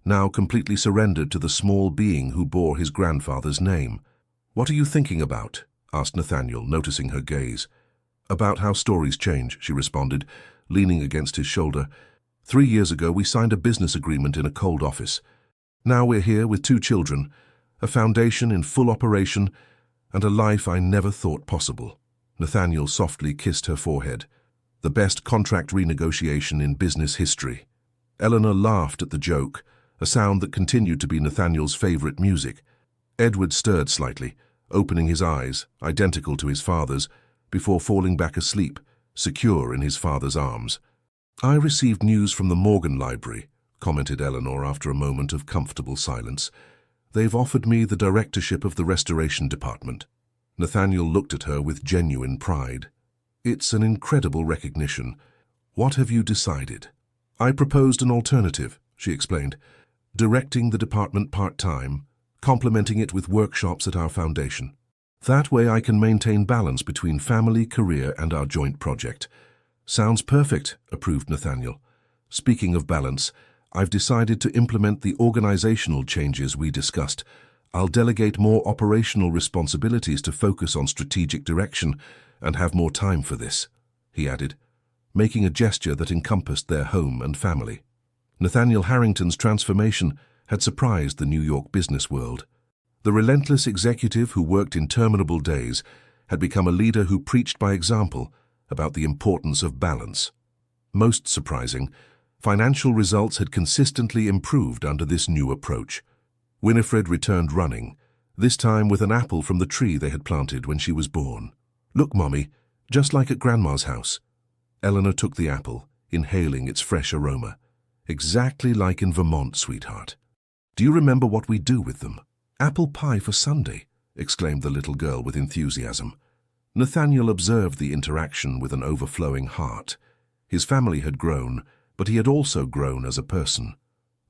now completely surrendered to the small being who bore his grandfather's name. "What are you thinking about?" asked Nathaniel, noticing her gaze. "About how stories change," she responded, leaning against his shoulder. 3 years ago we signed a business agreement in a cold office. Now we're here with 2 children, a foundation in full operation, and a life I never thought possible." Nathaniel softly kissed her forehead. "The best contract renegotiation in business history." Eleanor laughed at the joke, a sound that continued to be Nathaniel's favorite music. Edward stirred slightly, opening his eyes, identical to his father's, before falling back asleep, secure in his father's arms. "I received news from the Morgan Library," commented Eleanor after a moment of comfortable silence. "They've offered me the directorship of the restoration department." Nathaniel looked at her with genuine pride. "It's an incredible recognition. What have you decided?" "I proposed an alternative," she explained. "Directing the department part-time, complementing it with workshops at our foundation. That way I can maintain balance between family, career, and our joint project." "Sounds perfect," approved Nathaniel. "Speaking of balance, I've decided to implement the organizational changes we discussed. I'll delegate more operational responsibilities to focus on strategic direction and have more time for this," he added, making a gesture that encompassed their home and family. Nathaniel Harrington's transformation had surprised the New York business world. The relentless executive who worked interminable days had become a leader who preached by example about the importance of balance. Most surprising, financial results had consistently improved under this new approach. Winifred returned running, this time with an apple from the tree they had planted when she was born. "Look, Mommy, just like at Grandma's house." Eleanor took the apple, inhaling its fresh aroma. "Exactly like in Vermont, sweetheart. Do you remember what we do with them?" "Apple pie for Sunday," exclaimed the little girl with enthusiasm. Nathaniel observed the interaction with an overflowing heart. His family had grown, but he had also grown as a person.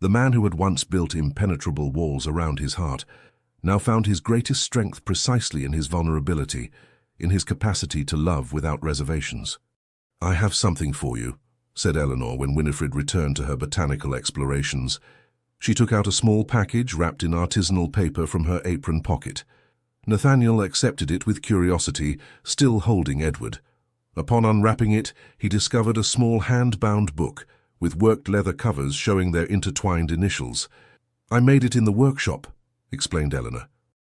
The man who had once built impenetrable walls around his heart now found his greatest strength precisely in his vulnerability, in his capacity to love without reservations. "I have something for you," said Eleanor when Winifred returned to her botanical explorations. She took out a small package wrapped in artisanal paper from her apron pocket. Nathaniel accepted it with curiosity, still holding Edward. Upon unwrapping it, he discovered a small hand-bound book with worked leather covers showing their intertwined initials. "I made it in the workshop," explained Eleanor,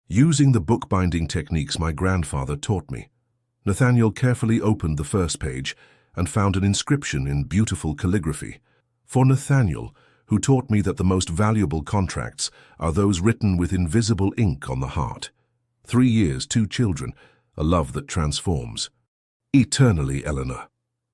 "using the bookbinding techniques my grandfather taught me." Nathaniel carefully opened the first page and found an inscription in beautiful calligraphy. "For Nathaniel, who taught me that the most valuable contracts are those written with invisible ink on the heart. 3 years, 2 children, a love that transforms. Eternally, Eleanor."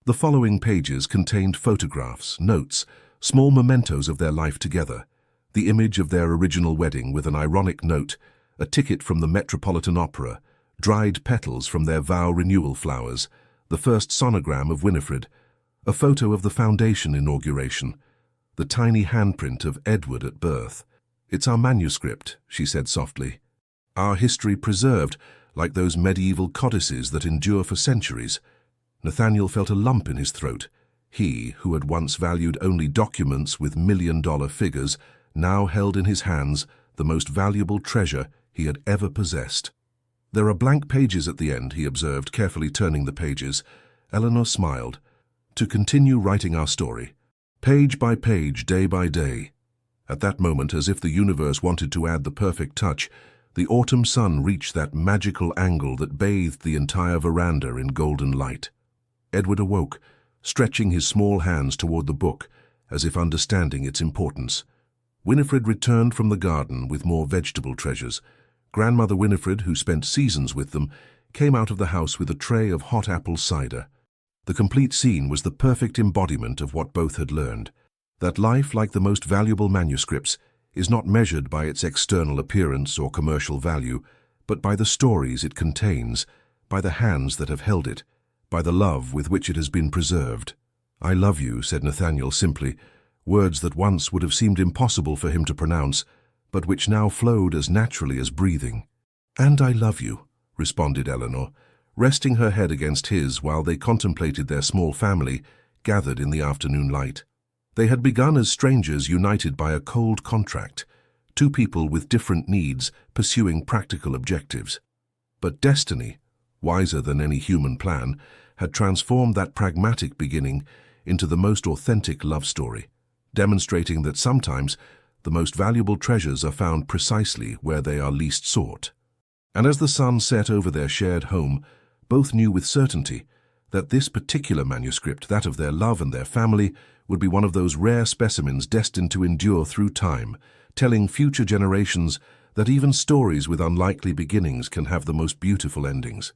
The following pages contained photographs, notes, small mementos of their life together, the image of their original wedding with an ironic note, a ticket from the Metropolitan Opera, dried petals from their vow renewal flowers, the first sonogram of Winifred, a photo of the foundation inauguration, the tiny handprint of Edward at birth. "It's our manuscript," she said softly. "Our history preserved, like those medieval codices that endure for centuries." Nathaniel felt a lump in his throat. He, who had once valued only documents with million-dollar figures, now held in his hands the most valuable treasure he had ever possessed. "There are blank pages at the end," he observed, carefully turning the pages. Eleanor smiled. "To continue writing our story, page by page, day by day." At that moment, as if the universe wanted to add the perfect touch, the autumn sun reached that magical angle that bathed the entire veranda in golden light. Edward awoke, stretching his small hands toward the book, as if understanding its importance. Winifred returned from the garden with more vegetable treasures. Grandmother Winifred, who spent seasons with them, came out of the house with a tray of hot apple cider. The complete scene was the perfect embodiment of what both had learned, that life, like the most valuable manuscripts, is not measured by its external appearance or commercial value, but by the stories it contains, by the hands that have held it, by the love with which it has been preserved. "I love you," said Nathaniel simply, words that once would have seemed impossible for him to pronounce, but which now flowed as naturally as breathing. "And I love you," responded Eleanor, resting her head against his while they contemplated their small family gathered in the afternoon light. They had begun as strangers united by a cold contract, 2 people with different needs pursuing practical objectives. But destiny, wiser than any human plan, had transformed that pragmatic beginning into the most authentic love story, demonstrating that sometimes the most valuable treasures are found precisely where they are least sought. And as the sun set over their shared home, both knew with certainty that this particular manuscript, that of their love and their family, would be one of those rare specimens destined to endure through time, telling future generations that even stories with unlikely beginnings can have the most beautiful endings.